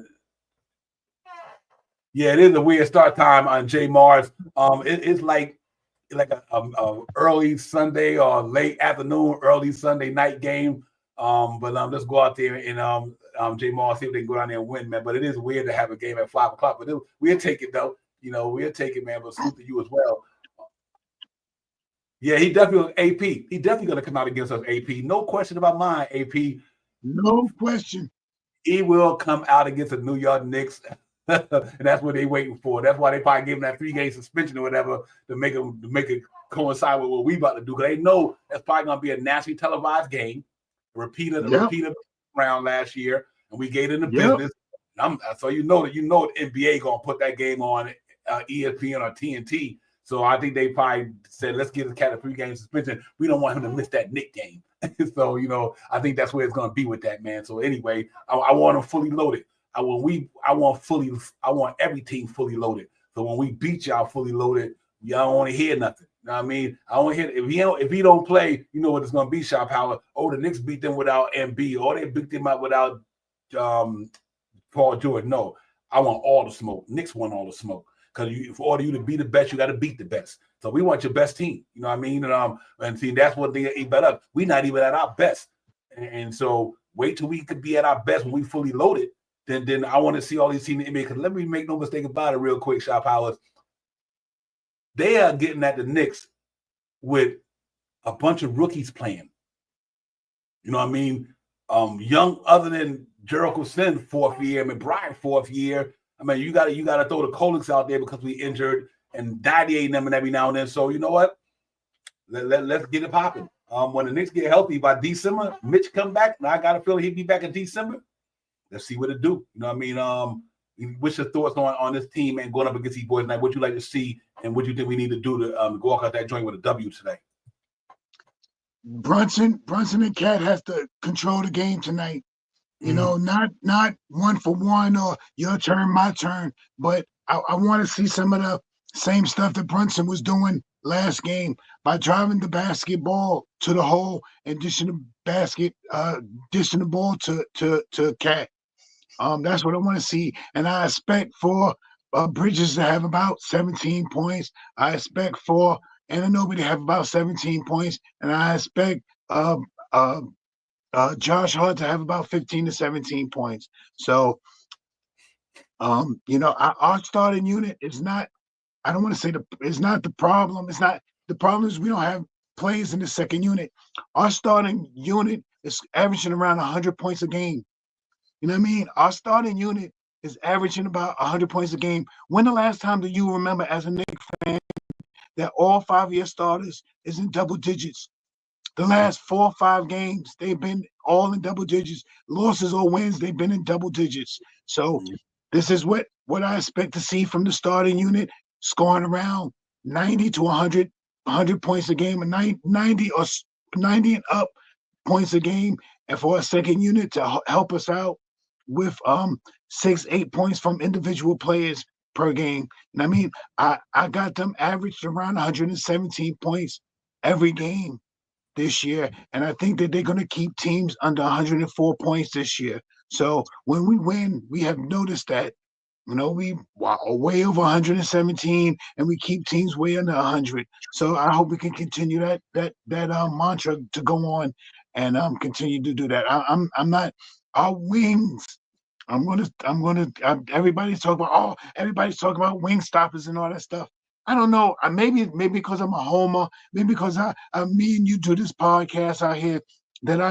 it is a weird start time on J Mars. It's like a early Sunday or late afternoon, early Sunday night game. But let's go out there and J Mars, see if they can go down there and win, man. But it is weird to have a game at 5 o'clock. But we'll take it though. We'll take it, man. But salute to you as well. Yeah, he definitely AP. He definitely gonna come out against us, AP. No question about mine, AP. No question. He will come out against the New York Knicks. And that's what they're waiting for. That's why they probably gave him that 3-game suspension or whatever to make it coincide with what we about to do. Because they know that's probably gonna be a nationally televised game, a repeat of round last year, and we gave it in the business. So you know the NBA gonna put that game on ESPN or TNT. So I think they probably said, let's give the cat a 3-game suspension. We don't want him to miss that Knicks game. So I think that's where it's gonna be with that, man. So anyway, I want him fully loaded. I want every team fully loaded. So when we beat y'all fully loaded, y'all don't want to hear nothing. You know what I mean? I don't hear if he don't play, you know what it's gonna be, Shot Power. Oh, the Knicks beat them without MB, or they beat them up without Paul George. No, I want all the smoke. Knicks want all the smoke. Because for order you to be the best, you got to beat the best. So we want your best team. You know what I mean? And see, that's what they eat better. We're not even at our best. And so wait till we could be at our best when we fully loaded. Then I want to see all these teams in the NBA. Because let me make no mistake about it real quick, Shop Powers. They are getting at the Knicks with a bunch of rookies playing. You know what I mean? Young, other than Jericho Sin, 4th year, McBride, 4th year. I mean, you gotta throw the Koliks out there because we injured and Dadier them and every now and then. So you know what? Let's get it popping. When the Knicks get healthy by December, Mitch come back. And I got a feeling he'd be back in December. Let's see what it do. You know what I mean? What's your thoughts on this team and going up against these boys tonight? What you like to see and what you think we need to do to go out that joint with a W today? Brunson and Cat has to control the game tonight. You know, not 1 for 1 or your turn, my turn, but I want to see some of the same stuff that Brunson was doing last game by driving the basketball to the hole and dishing the ball to Cat. That's what I want to see, and I expect for Bridges to have about 17 points. I expect for Anunoby to have about 17 points, and I expect Josh Hart to have about 15 to 17 points. So, our starting unit is not. I don't want to say it's not the problem. It's not the problem is we don't have players in the second unit. Our starting unit is averaging around 100 points a game. You know what I mean? Our starting unit is averaging about 100 points a game. When the last time do you remember as a Knicks fan that all 5 of your starters is in double digits? The last 4 or 5 games, they've been all in double digits. Losses or wins, they've been in double digits. So this is what I expect to see from the starting unit, scoring around 90 to 100 points a game, and 90 or 90 and up points a game, and for a second unit to help us out with 6-8 points from individual players per game. And I mean, I got them averaged around 117 points every game this year, and I think that they're going to keep teams under 104 points this year. So when we win, we have noticed that we are way over 117, and we keep teams way under 100. So I hope we can continue that mantra to go on and continue to do that. I'm not our wings. Everybody's talking about wing stoppers and all that stuff. I don't know. Maybe because I'm a homer, maybe because me and you do this podcast out here that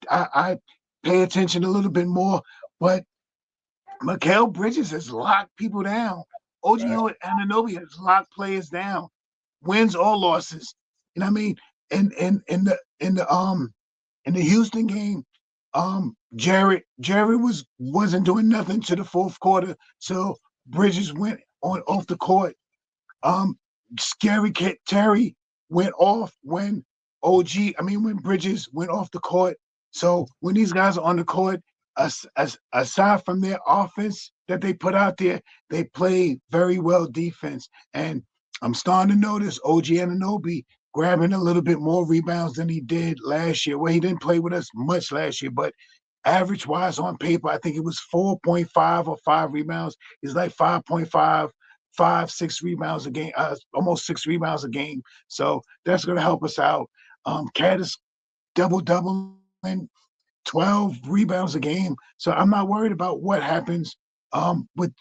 I pay attention a little bit more. But Mikal Bridges has locked people down. OG Anunoby has locked players down, wins or losses. You know what I mean? In the Houston game, Jared wasn't doing nothing to the fourth quarter, so Bridges went off the court. Scary Terry went off when Bridges went off the court. So when these guys are on the court, aside from their offense that they put out there, they play very well defense. And I'm starting to notice OG Anunoby grabbing a little bit more rebounds than he did last year. Well, he didn't play with us much last year, but average-wise on paper, I think it was 4.5 or 5 rebounds. It's like 5.5, 6 rebounds a game, almost 6 rebounds a game. So that's going to help us out. Cat is double-doubling, 12 rebounds a game. So I'm not worried about what happens with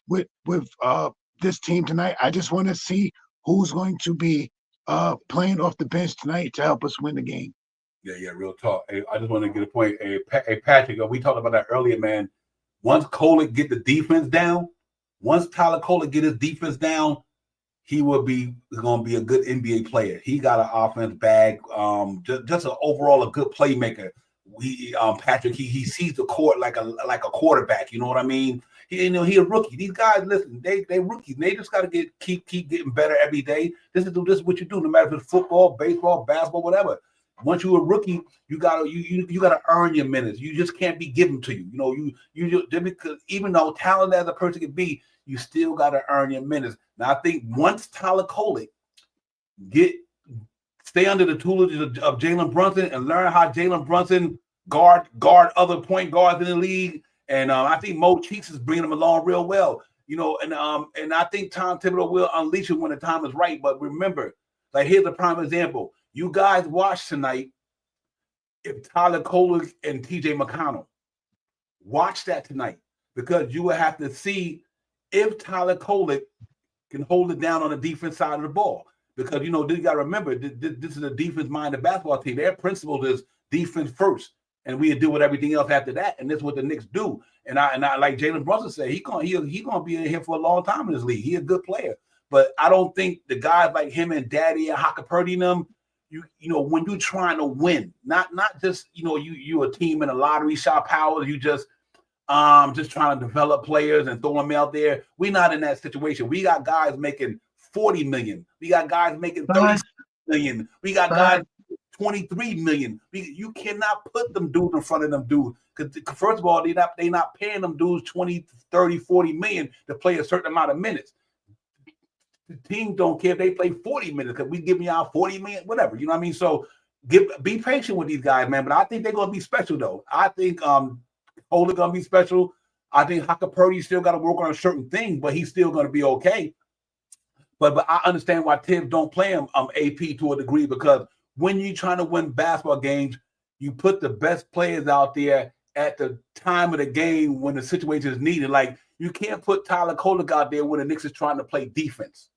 this team tonight. I just want to see who's going to be playing off the bench tonight to help us win the game. Yeah, real talk. Hey, I just want to get a point. Hey, Patrick, we talked about that earlier, man. Once Kolek get the defense down, once Tyler Kolek get his defense down, he will be going to be a good NBA player. He got an offense bag, just overall a good playmaker. Patrick, he sees the court like a quarterback. You know what I mean? He a rookie. These guys, listen, they rookies. They just got to keep getting better every day. This is what you do, no matter if it's football, baseball, basketball, whatever. Once you're a rookie, you gotta earn your minutes. You just can't be given to you. Because even though talented as a person can be, you still gotta earn your minutes. Now I think once Tyler Kolek stay under the tutelage of Jalen Brunson and learn how Jalen Brunson guard other point guards in the league, and I think Mo Cheeks is bringing him along real well. And I think Tom Thibodeau will unleash him when the time is right. But remember, like here's a prime example. You guys watch tonight if Tyler Kolek and TJ McConnell. Watch that tonight because you will have to see if Tyler Kolek can hold it down on the defense side of the ball. Because, you got to remember, this is a defense-minded basketball team. Their principle is defense first, and we do with everything else after that. And that's what the Knicks do. And I like Jalen Brunson said, he's gonna be in here for a long time in this league. He's a good player. But I don't think the guys like him and Daddy and Hakapurdy and them, when you're trying to win, not just you a team in a lottery shop power, you just trying to develop players and throw them out there. We're not in that situation. We got guys making $40 million. We got guys making $30 million. We got guys $23 million. You cannot put them dudes in front of them dudes. Because first of all, they not paying them dudes 20, 30, 40 million to play a certain amount of minutes. The teams don't care if they play 40 minutes because we giving y'all 40 minutes, whatever. You know what I mean? So be patient with these guys, man. But I think they're gonna be special though. I think Ola gonna be special. I think Huckapurdy still got to work on a certain thing, but he's still gonna be okay. But I understand why Tibbs don't play him AP to a degree, because when you're trying to win basketball games, you put the best players out there at the time of the game when the situation is needed. Like, you can't put Tyler Kolek out there when the Knicks is trying to play defense.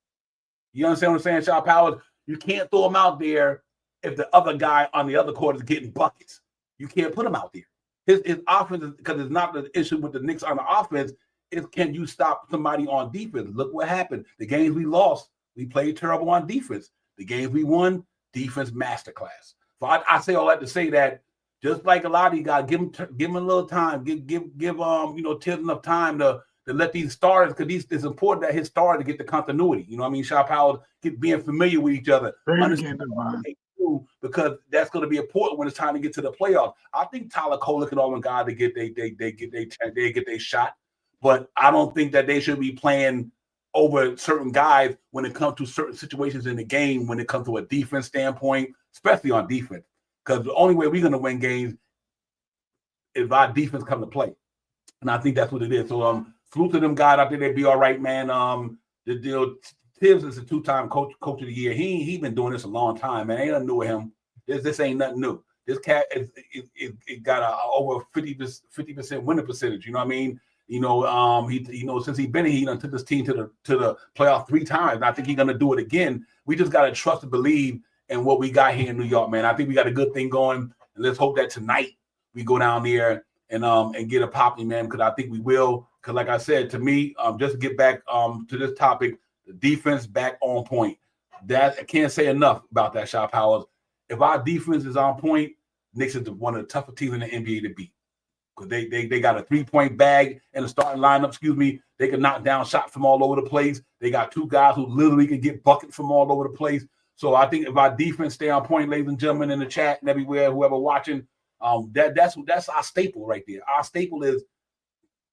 You understand what I'm saying, Shaw Powers? You can't throw him out there if the other guy on the other court is getting buckets. You can't put him out there. His offense, because it's not the issue with the Knicks on the offense, it's can you stop somebody on defense? Look what happened. The games we lost, we played terrible on defense. The games we won, defense masterclass. So I say all that to say that, just like a lot of you guys, give him a little time, give Tibbs enough time to let these stars, because it's important that his stars to get the continuity. You know what I mean? Shaw Powell being familiar with each other, because that's going to be important when it's time to get to the playoffs. I think Tyler Kolek and all them guys to get their shot, but I don't think that they should be playing over certain guys when it comes to certain situations in the game, when it comes to a defense standpoint, especially on defense. Because the only way we're going to win games is if our defense come to play. And I think that's what it is. So salute to them guys. I think they'd be all right, man. The deal, Tibbs is a two-time coach of the year. He been doing this a long time, man. Ain't nothing new with him. This ain't nothing new. This cat it got a over 50% winning percentage. You know what I mean? Since he's been here, he done took this team to the playoff 3 times. And I think he's gonna do it again. We just gotta trust and believe in what we got here in New York, man. I think we got a good thing going, and let's hope that tonight we go down there and get a popping, man, because I think we will. Because like I said, to me, just to get back to this topic, the defense back on point. That I can't say enough about that, Shaw Powers. If our defense is on point, Knicks is one of the toughest teams in the NBA to beat. Because they got a 3-point bag in the starting lineup, They can knock down shots from all over the place. They got 2 guys who literally can get buckets from all over the place. So I think if our defense stay on point, ladies and gentlemen, in the chat and everywhere, whoever watching, that's our staple right there. Our staple is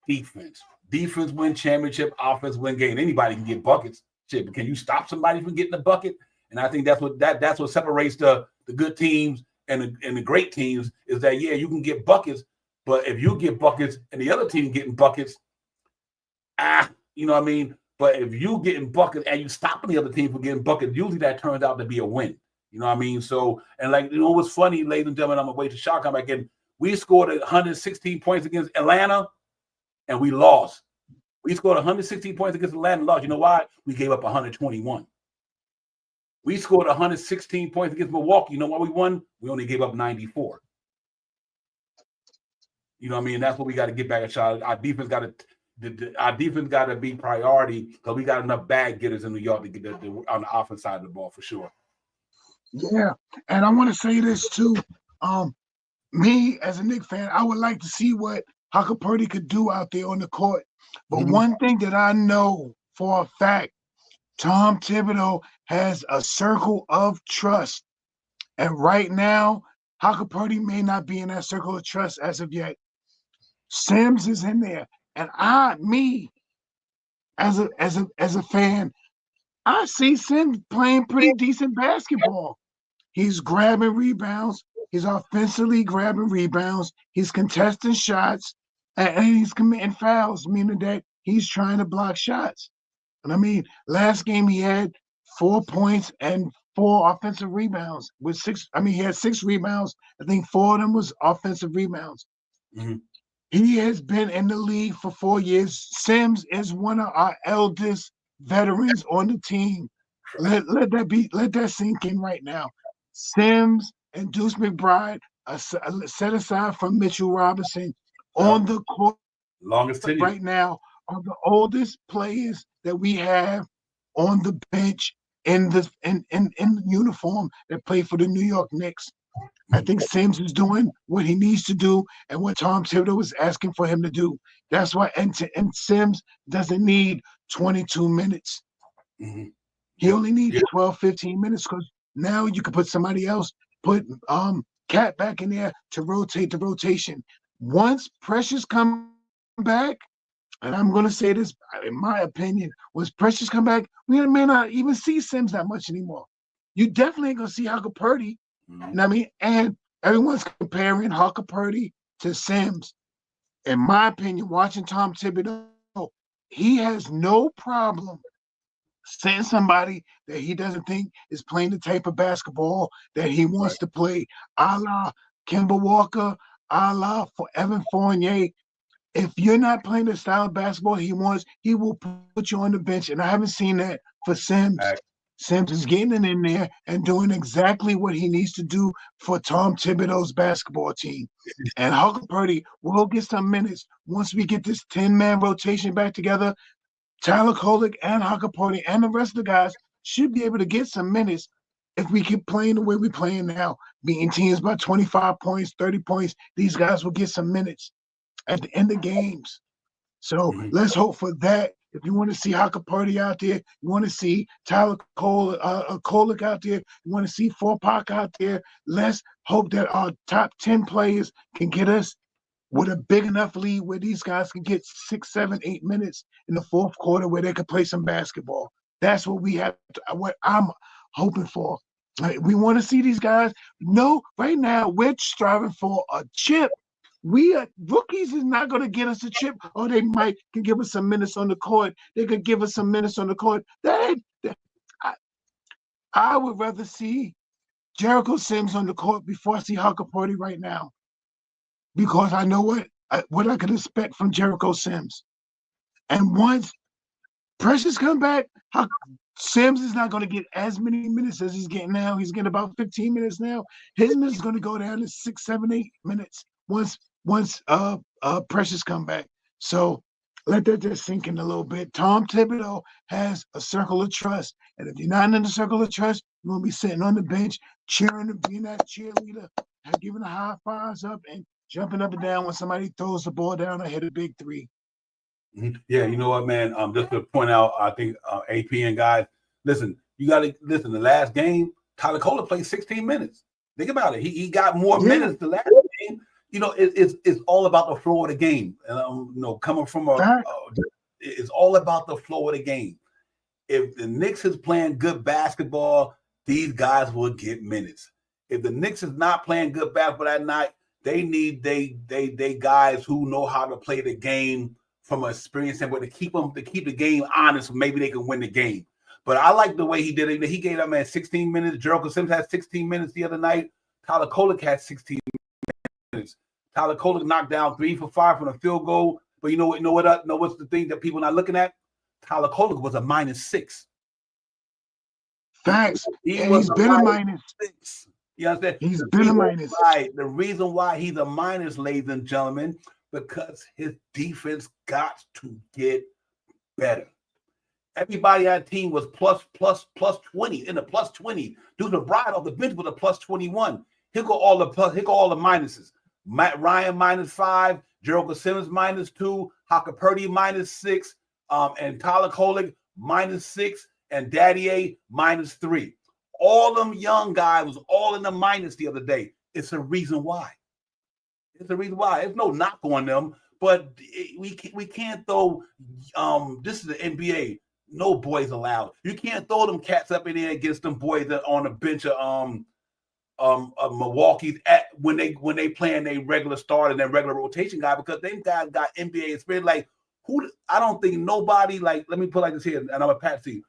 defense. Defense win championship, offense win game. Anybody can get buckets. Shit, but can you stop somebody from getting a bucket? And I think that's what separates the good teams and the great teams, is that, yeah, you can get buckets, but if you get buckets and the other team getting buckets, you know what I mean? But if you getting buckets and you stopping the other team from getting buckets, usually that turns out to be a win. You know what I mean? So, and what's funny, ladies and gentlemen, I'm going to wait to Shaw come back in. We scored 116 points against Atlanta, and we lost. We scored 116 points against Atlanta and lost. You know why? We gave up 121. We scored 116 points against Milwaukee. You know why we won? We only gave up 94. You know what I mean? That's what we got to get back at Shaw. Our defense got to be priority, because we got enough bag getters in New York to get on the offense side of the ball for sure. Yeah, and I want to say this too. Me as a Knicks fan, I would like to see what Huckapurdy could do out there on the court. But one thing that I know for a fact, Tom Thibodeau has a circle of trust. And right now, Huckapurdy may not be in that circle of trust as of yet. Sims is in there. And as a fan, I see Sims playing pretty decent basketball. He's grabbing rebounds. He's offensively grabbing rebounds. He's contesting shots, and he's committing fouls, meaning that he's trying to block shots. And I mean, last game he had 4 points and 4 offensive rebounds with 6. I mean, he had 6 rebounds. I think 4 of them was offensive rebounds. Mm-hmm. He has been in the league for 4 years. Sims is one of our eldest veterans on the team. Let that sink in right now. Sims and Deuce McBride are set aside from Mitchell Robinson on the court right now are the oldest players that we have on the bench in uniform that play for the New York Knicks. I think Sims is doing what he needs to do and what Tom Thibodeau is asking for him to do. That's why and Sims doesn't need 22 minutes. Mm-hmm. He only needs 12, 15 minutes, because now you can put somebody else, put Cat back in there to rotate the rotation. Once Precious come back, and I'm going to say this, in my opinion, once Precious come back, we may not even see Sims that much anymore. You definitely ain't going to see Hucker Purdy. You know what I mean? And everyone's comparing Hucker Purdy to Sims. In my opinion, watching Tom Thibodeau, he has no problem saying somebody that he doesn't think is playing the type of basketball that he wants to play, a la Kemba Walker, a la for Evan Fournier. If you're not playing the style of basketball he wants, he will put you on the bench. And I haven't seen that for Sims. Sims is getting in there and doing exactly what he needs to do for Tom Thibodeau's basketball team. And Hucker Purdy will get some minutes once we get this 10-man rotation back together. Tyler Kolek and Hucker Purdy and the rest of the guys should be able to get some minutes if we keep playing the way we're playing now, beating teams by 25 points, 30 points. These guys will get some minutes at the end of games. So let's hope for that. If you want to see Hucker Purdy out there, you want to see Tyler Kolek out there, you want to see Four-Pack out there, let's hope that our top 10 players can get us with a big enough lead where these guys can get 6, 7, 8 minutes in the fourth quarter where they can play some basketball. That's what we have, what I'm hoping for. We want to see these guys. No, right now we're striving for a chip. Rookies is not going to get us a chip. Or they might can give us some minutes on the court. They could give us some minutes on the court. I would rather see Jericho Sims on the court before I see Hucker Purdy right now, because I know what I could expect from Jericho Sims. And once Precious come back, Sims is not going to get as many minutes as he's getting now. He's getting about 15 minutes now. His minutes is going to go down to 6, 7, 8 minutes once Precious come back. So let that just sink in a little bit. Tom Thibodeau has a circle of trust. And if you're not in the circle of trust, you're going to be sitting on the bench, cheering and being that cheerleader, giving the high fives up and jumping up and down when somebody throws the ball down or hit a big three. Yeah, you know what, man? Just to point out, I think AP and guys, listen, you got to listen. The last game, Tyler Kolek played 16 minutes. Think about it. He got more minutes the last game. You know, it's all about the flow of the game. And you know, coming from it's all about the flow of the game. If the Knicks is playing good basketball, these guys will get minutes. If the Knicks is not playing good basketball that night, they need they guys who know how to play the game from an experience and to keep the game honest. Maybe they can win the game. But I like the way he did it. He gave that man 16 minutes. Jericho Sims had 16 minutes the other night. Tyler Kolek had 16 minutes. Tyler Kolek knocked down 3 for 5 from a field goal. But you know what's the thing that people are not looking at? Tyler Kolek was a -6. Facts. He's been a -6. You understand? He's been a minus. Right. The reason why he's a minus, ladies and gentlemen, because his defense got to get better. Everybody on the team was plus 20 in the plus 20. Dude, McBride off the bench was a plus 21. He'll go all the minuses. Matt Ryan -5, Jericho Sims -2, Hucker Purdy -6, and Tyler Kolek -6, and Daddy A -3. All them young guys was all in the minus the other day. It's a reason why. It's a reason why. There's no knock on them, but we can't throw. This is the NBA. No boys allowed. You can't throw them cats up in there against them boys that on the bench of Milwaukee's when they playing their regular start and their regular rotation guy, because them guys got NBA experience. Like who? I don't think nobody like. Let me put it like this here, and I'm a Patsy.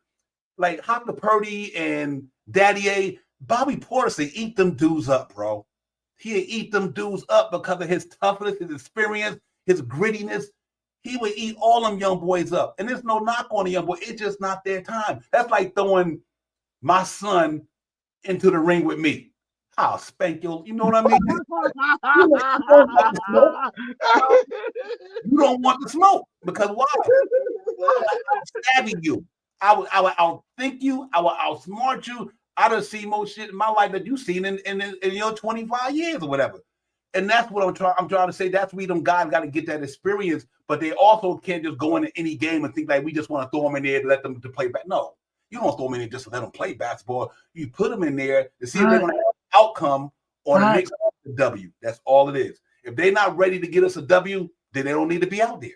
Like Hucker Purdy and Daddy A, Bobby Porter say eat them dudes up, bro. He'd eat them dudes up because of his toughness, his experience, his grittiness. He would eat all them young boys up. And there's no knock on the young boy. It's just not their time. That's like throwing my son into the ring with me. I'll spank you. You know what I mean? You don't want the smoke. Because why? I'm stabbing you. I will outthink you. I will outsmart you. I done seen more shit in my life that you've seen in your 25 years or whatever. And that's what I'm trying to say. That's where them guys got to get that experience, but they also can't just go into any game and think like we just want to throw them in there to let them to play back. No, you don't throw them in there just to let them play basketball. You put them in there to see if they're going to have an outcome on the next W. That's all it is. If they're not ready to get us a W, then they don't need to be out there.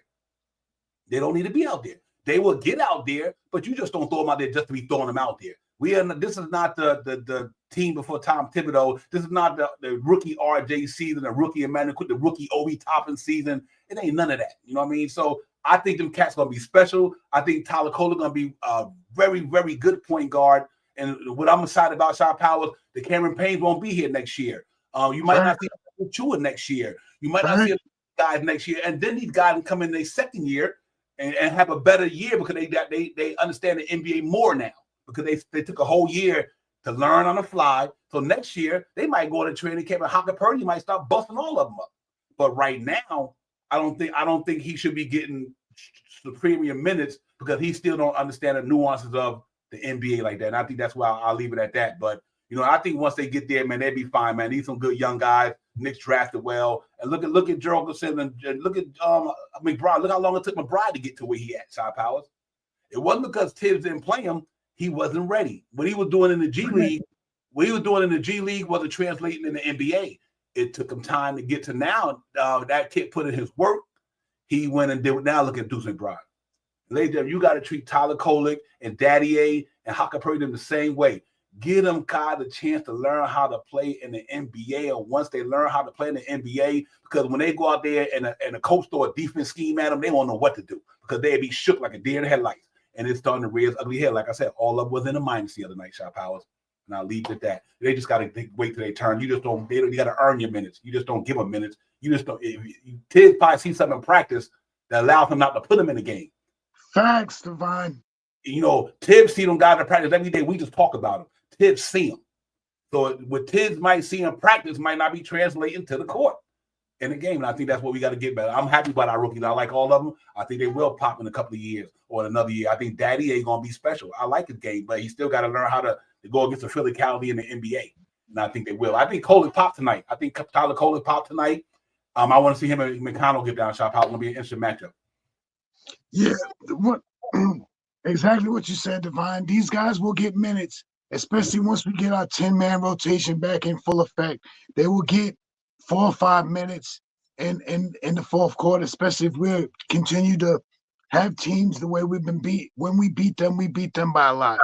They don't need to be out there. They will get out there, but you just don't throw them out there just to be throwing them out there. This is not the team before Tom Thibodeau. This is not the rookie RJ season, the rookie Emmanuel, the rookie Obi Toppin season. It ain't none of that. You know what I mean? So I think them cats gonna be special. I think Tyler Kohler gonna be a very, very good point guard. And what I'm excited about, Shy Powers, the Cameron Paynes won't be here next year. You might not see Chua next year. You might not see guys next year. And then these guys come in their second year and have a better year because they understand the NBA more now because they took a whole year to learn on the fly. So next year they might go to training camp and Hocker Purdy might start busting all of them up. But right now, I don't think he should be getting the premium minutes because he still don't understand the nuances of the NBA like that. And I think that's why I'll leave it at that. But I think once they get there, man, they'll be fine, man. These some good young guys. Knicks drafted well. And look at Gerald and look at McBride. Look how long it took McBride to get to where he at, Shy Powers. It wasn't because Tibbs didn't play him. He wasn't ready. What he was doing in the G League, wasn't translating in the NBA. It took him time to get to now. That kid put in his work. He went and did it. Now look at Deuce McBride. Ladies, you got to treat Tyler Kolek and Daddy A and Hocker Purdy them the same way. Give them the chance to learn how to play in the NBA. And once they learn how to play in the NBA, because when they go out there and a coach throw a defense scheme at them, they won't know what to do because they'd be shook like a deer in the headlights. And it's starting to rear its ugly head. Like I said, all of them was in the minus the other night, Shy Powers. And I'll leave it at that. They just got to wait till they turn. You got to earn your minutes. You just don't give them minutes. You just don't. Tibbs probably see something in practice that allows him not to put them in the game. Facts, Divine. Tibbs see them guys in practice every day. We just talk about them. Tibbs see them. So what Tibbs might see in practice might not be translating to the court in the game. And I think that's what we got to get better. I'm happy about our rookies. I like all of them. I think they will pop in a couple of years or another year. I think Daddy ain't going to be special. I like his game, but he still got to learn how to go against the physicality in the NBA. And I think they will. I think Kohler popped tonight. I think Tyler Kohler popped tonight. I want to see him and McConnell get down shop. It's going to be an interesting matchup. Yeah, exactly what you said, Divine. These guys will get minutes, especially once we get our 10-man rotation back in full effect. They will get 4 or 5 minutes in the fourth quarter, especially if we continue to have teams the way we've been beat. When we beat them by a lot.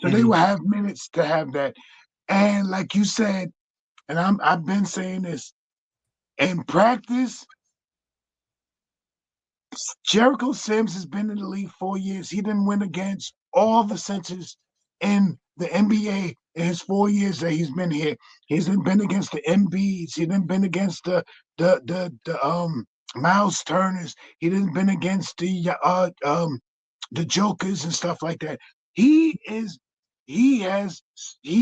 So they will have minutes to have that. And like you said, and I've been saying this, in practice, Jericho Sims has been in the league 4 years. He didn't win against all the centers in the NBA in his 4 years that he's been here. He's been against the Embiids. He didn't been against the Miles Turners. He didn't been against the Jokers and stuff like that. He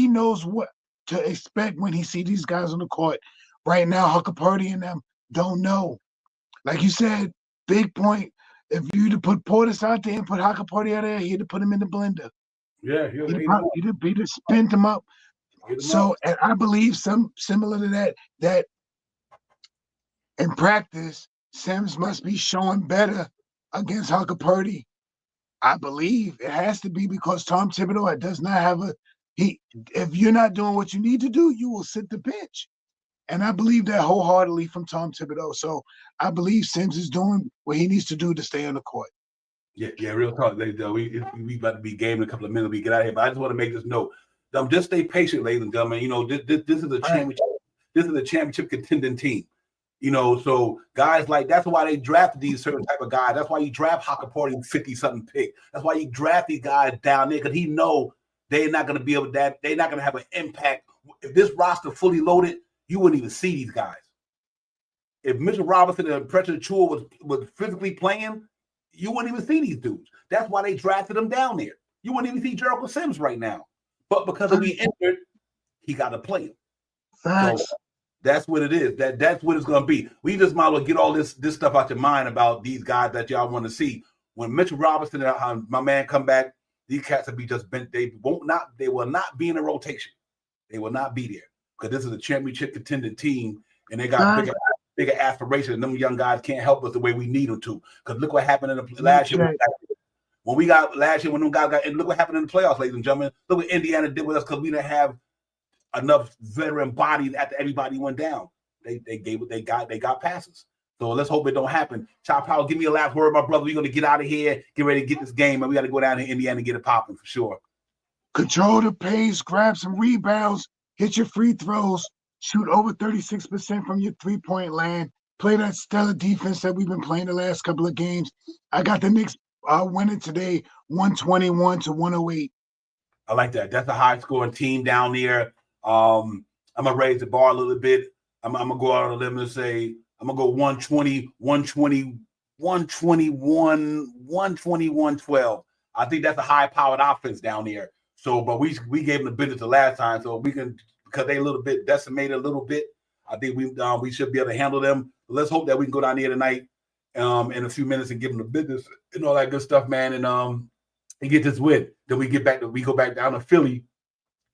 knows what to expect when he see these guys on the court. Right now, Hucker Purdy and them don't know. Like you said, big point. If you'd have put Portis out there and put Hucker Purdy out there, he'd have put him in the blender. Yeah, he'd have spent him up. So, and I believe some similar to that in practice, Sims must be showing better against Hucker Purdy. I believe it has to be because Tom Thibodeau does not have if you're not doing what you need to do, you will sit the bench. And I believe that wholeheartedly from Tom Thibodeau. So I believe Sims is doing what he needs to do to stay on the court. Yeah, real talk. We about to be game in a couple of minutes. We get out of here, but I just want to make this note. Just stay patient, ladies and gentlemen. This is a championship. This is a championship contending team. So guys that's why they drafted these certain type of guys. That's why you draft Hucker Purdy 50-something pick. That's why you draft these guys down there because he know they're not going to be able to. They're not going to have an impact if this roster fully loaded. You wouldn't even see these guys. If Mitchell Robinson and Precious Achiuwa was physically playing, you wouldn't even see these dudes. That's why they drafted them down there. You wouldn't even see Jericho Sims right now. But because of being injured, he got to play him. Facts. So that's what it is. That's what it's going to be. We just might as well get all this stuff out your mind about these guys that y'all want to see. When Mitchell Robinson and my man come back, these cats will be just bent. They will not be in a rotation. They will not be there. Because this is a championship contending team, and they got bigger aspirations, and them young guys can't help us the way we need them to. Because look what happened in the last year. When we got last year, when them guys got, and look what happened in the playoffs, ladies and gentlemen. Look what Indiana did with us because we didn't have enough veteran bodies after everybody went down. They gave what they got. They got passes. So let's hope it don't happen. Chop Powell, give me a last word, my brother. We're going to get out of here, get ready to get this game, and we got to go down to Indiana and get it popping for sure. Control the pace, grab some rebounds, hit your free throws, shoot over 36% from your three-point land, play that stellar defense that we've been playing the last couple of games. I got the Knicks winning today, 121-108. I like that. That's a high-scoring team down there. I'm going to raise the bar a little bit. I'm going to go out on a limb and say I'm going to go 120, 120, 121, 120, 112. I think that's a high-powered offense down there. So, but we gave them the business the last time, so we can, because they a little bit decimated a little bit. I think we should be able to handle them. Let's hope that we can go down there tonight in a few minutes and give them the business and all that good stuff, man. And get this win. Then we go back down to Philly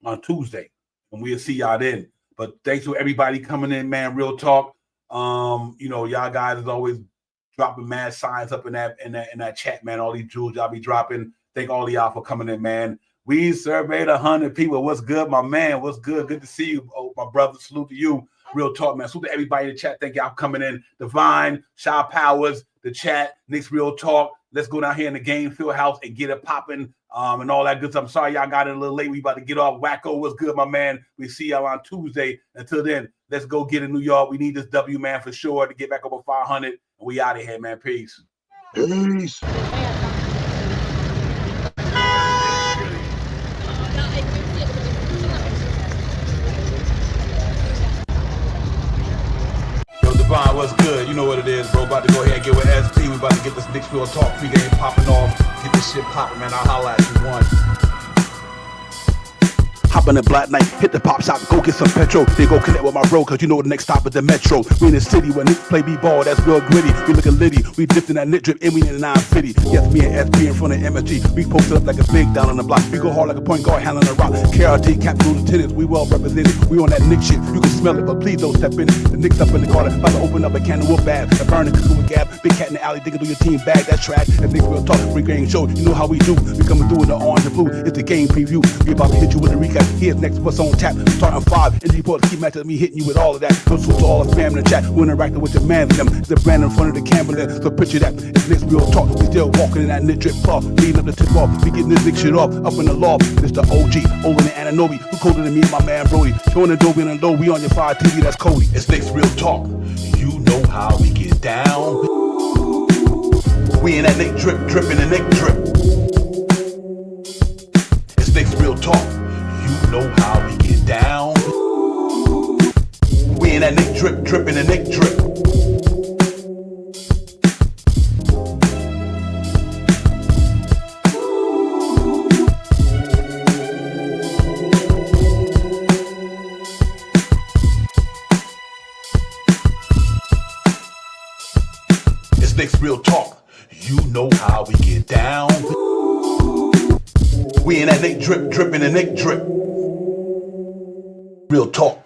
on Tuesday, and we'll see y'all then. But thanks to everybody coming in, man. Real talk. Y'all guys is always dropping mad signs up in that chat, man. All these jewels y'all be dropping. Thank all of y'all for coming in, man. We surveyed 100 people. What's good, my man? What's good? Good to see you, my brother. Salute to you. Real talk, man. Salute to everybody in the chat. Thank y'all for coming in. Divine, Shaw Powers, the chat, Knicks Real Talk. Let's go down here in the game field house and get it popping and all that good stuff. I'm sorry y'all got it a little late. We about to get off. Wacko, what's good, my man? We see y'all on Tuesday. Until then, let's go get in New York. We need this W, man, for sure, to get back over 500. And we out of here, man. Peace. Peace. Divine, what's good? You know what it is, bro. About to go ahead and get with SP. We about to get this Knicks Real Talk pregame popping off. Get this shit popping, man. I'll holla at you one. Hop in the black night, hit the pop shop, go get some petrol. Then go connect with my bro, cause you know the next stop is the metro. We in the city where Knicks play B-ball, that's real gritty. We looking litty, we dipped in that knit drip, and we in the 950. Yes, me and SP in front of MSG. We posted up like a big down on the block. We go hard like a point guard, handling the rock. KRT, Captain Lieutenants, we well represented. We on that Knicks shit, you can smell it, but please don't step in it. The Knicks up in the corner, about to open up a can of whoop bag. And burn the cooking with Gab, big cat in the alley, digging through your team bag, that's trash. And Knicks Real Talk, Pregame Show, you know how we do. We coming through in the orange and blue, it's the game preview. We about to hit you with a recap, here's next what's on tap. Starting 5, and report key matches, me hitting you with all of that. So to all the spam in the chat, we're interacting with the man with them. The brand in front of the camera there, so picture that. It's Knicks Real Talk, we still walking in that knit drip off, leading up the tip off. We getting this big shit off, up in the loft. It's the OG, over in Ananobi, who colder than me and my man Brody. Showing the dope in the low, we on your fire TV, that's Cody. It's Knicks Real Talk, you know how we get down. We in that Knick drip, dripping the Knick drip. It's Knicks Real Talk, you know how we get down. We in that Knick drip, dripping the Knick drip. It's Knicks Real Talk, you know how we get down. We in that Knick drip, dripping the Knick drip. Real talk.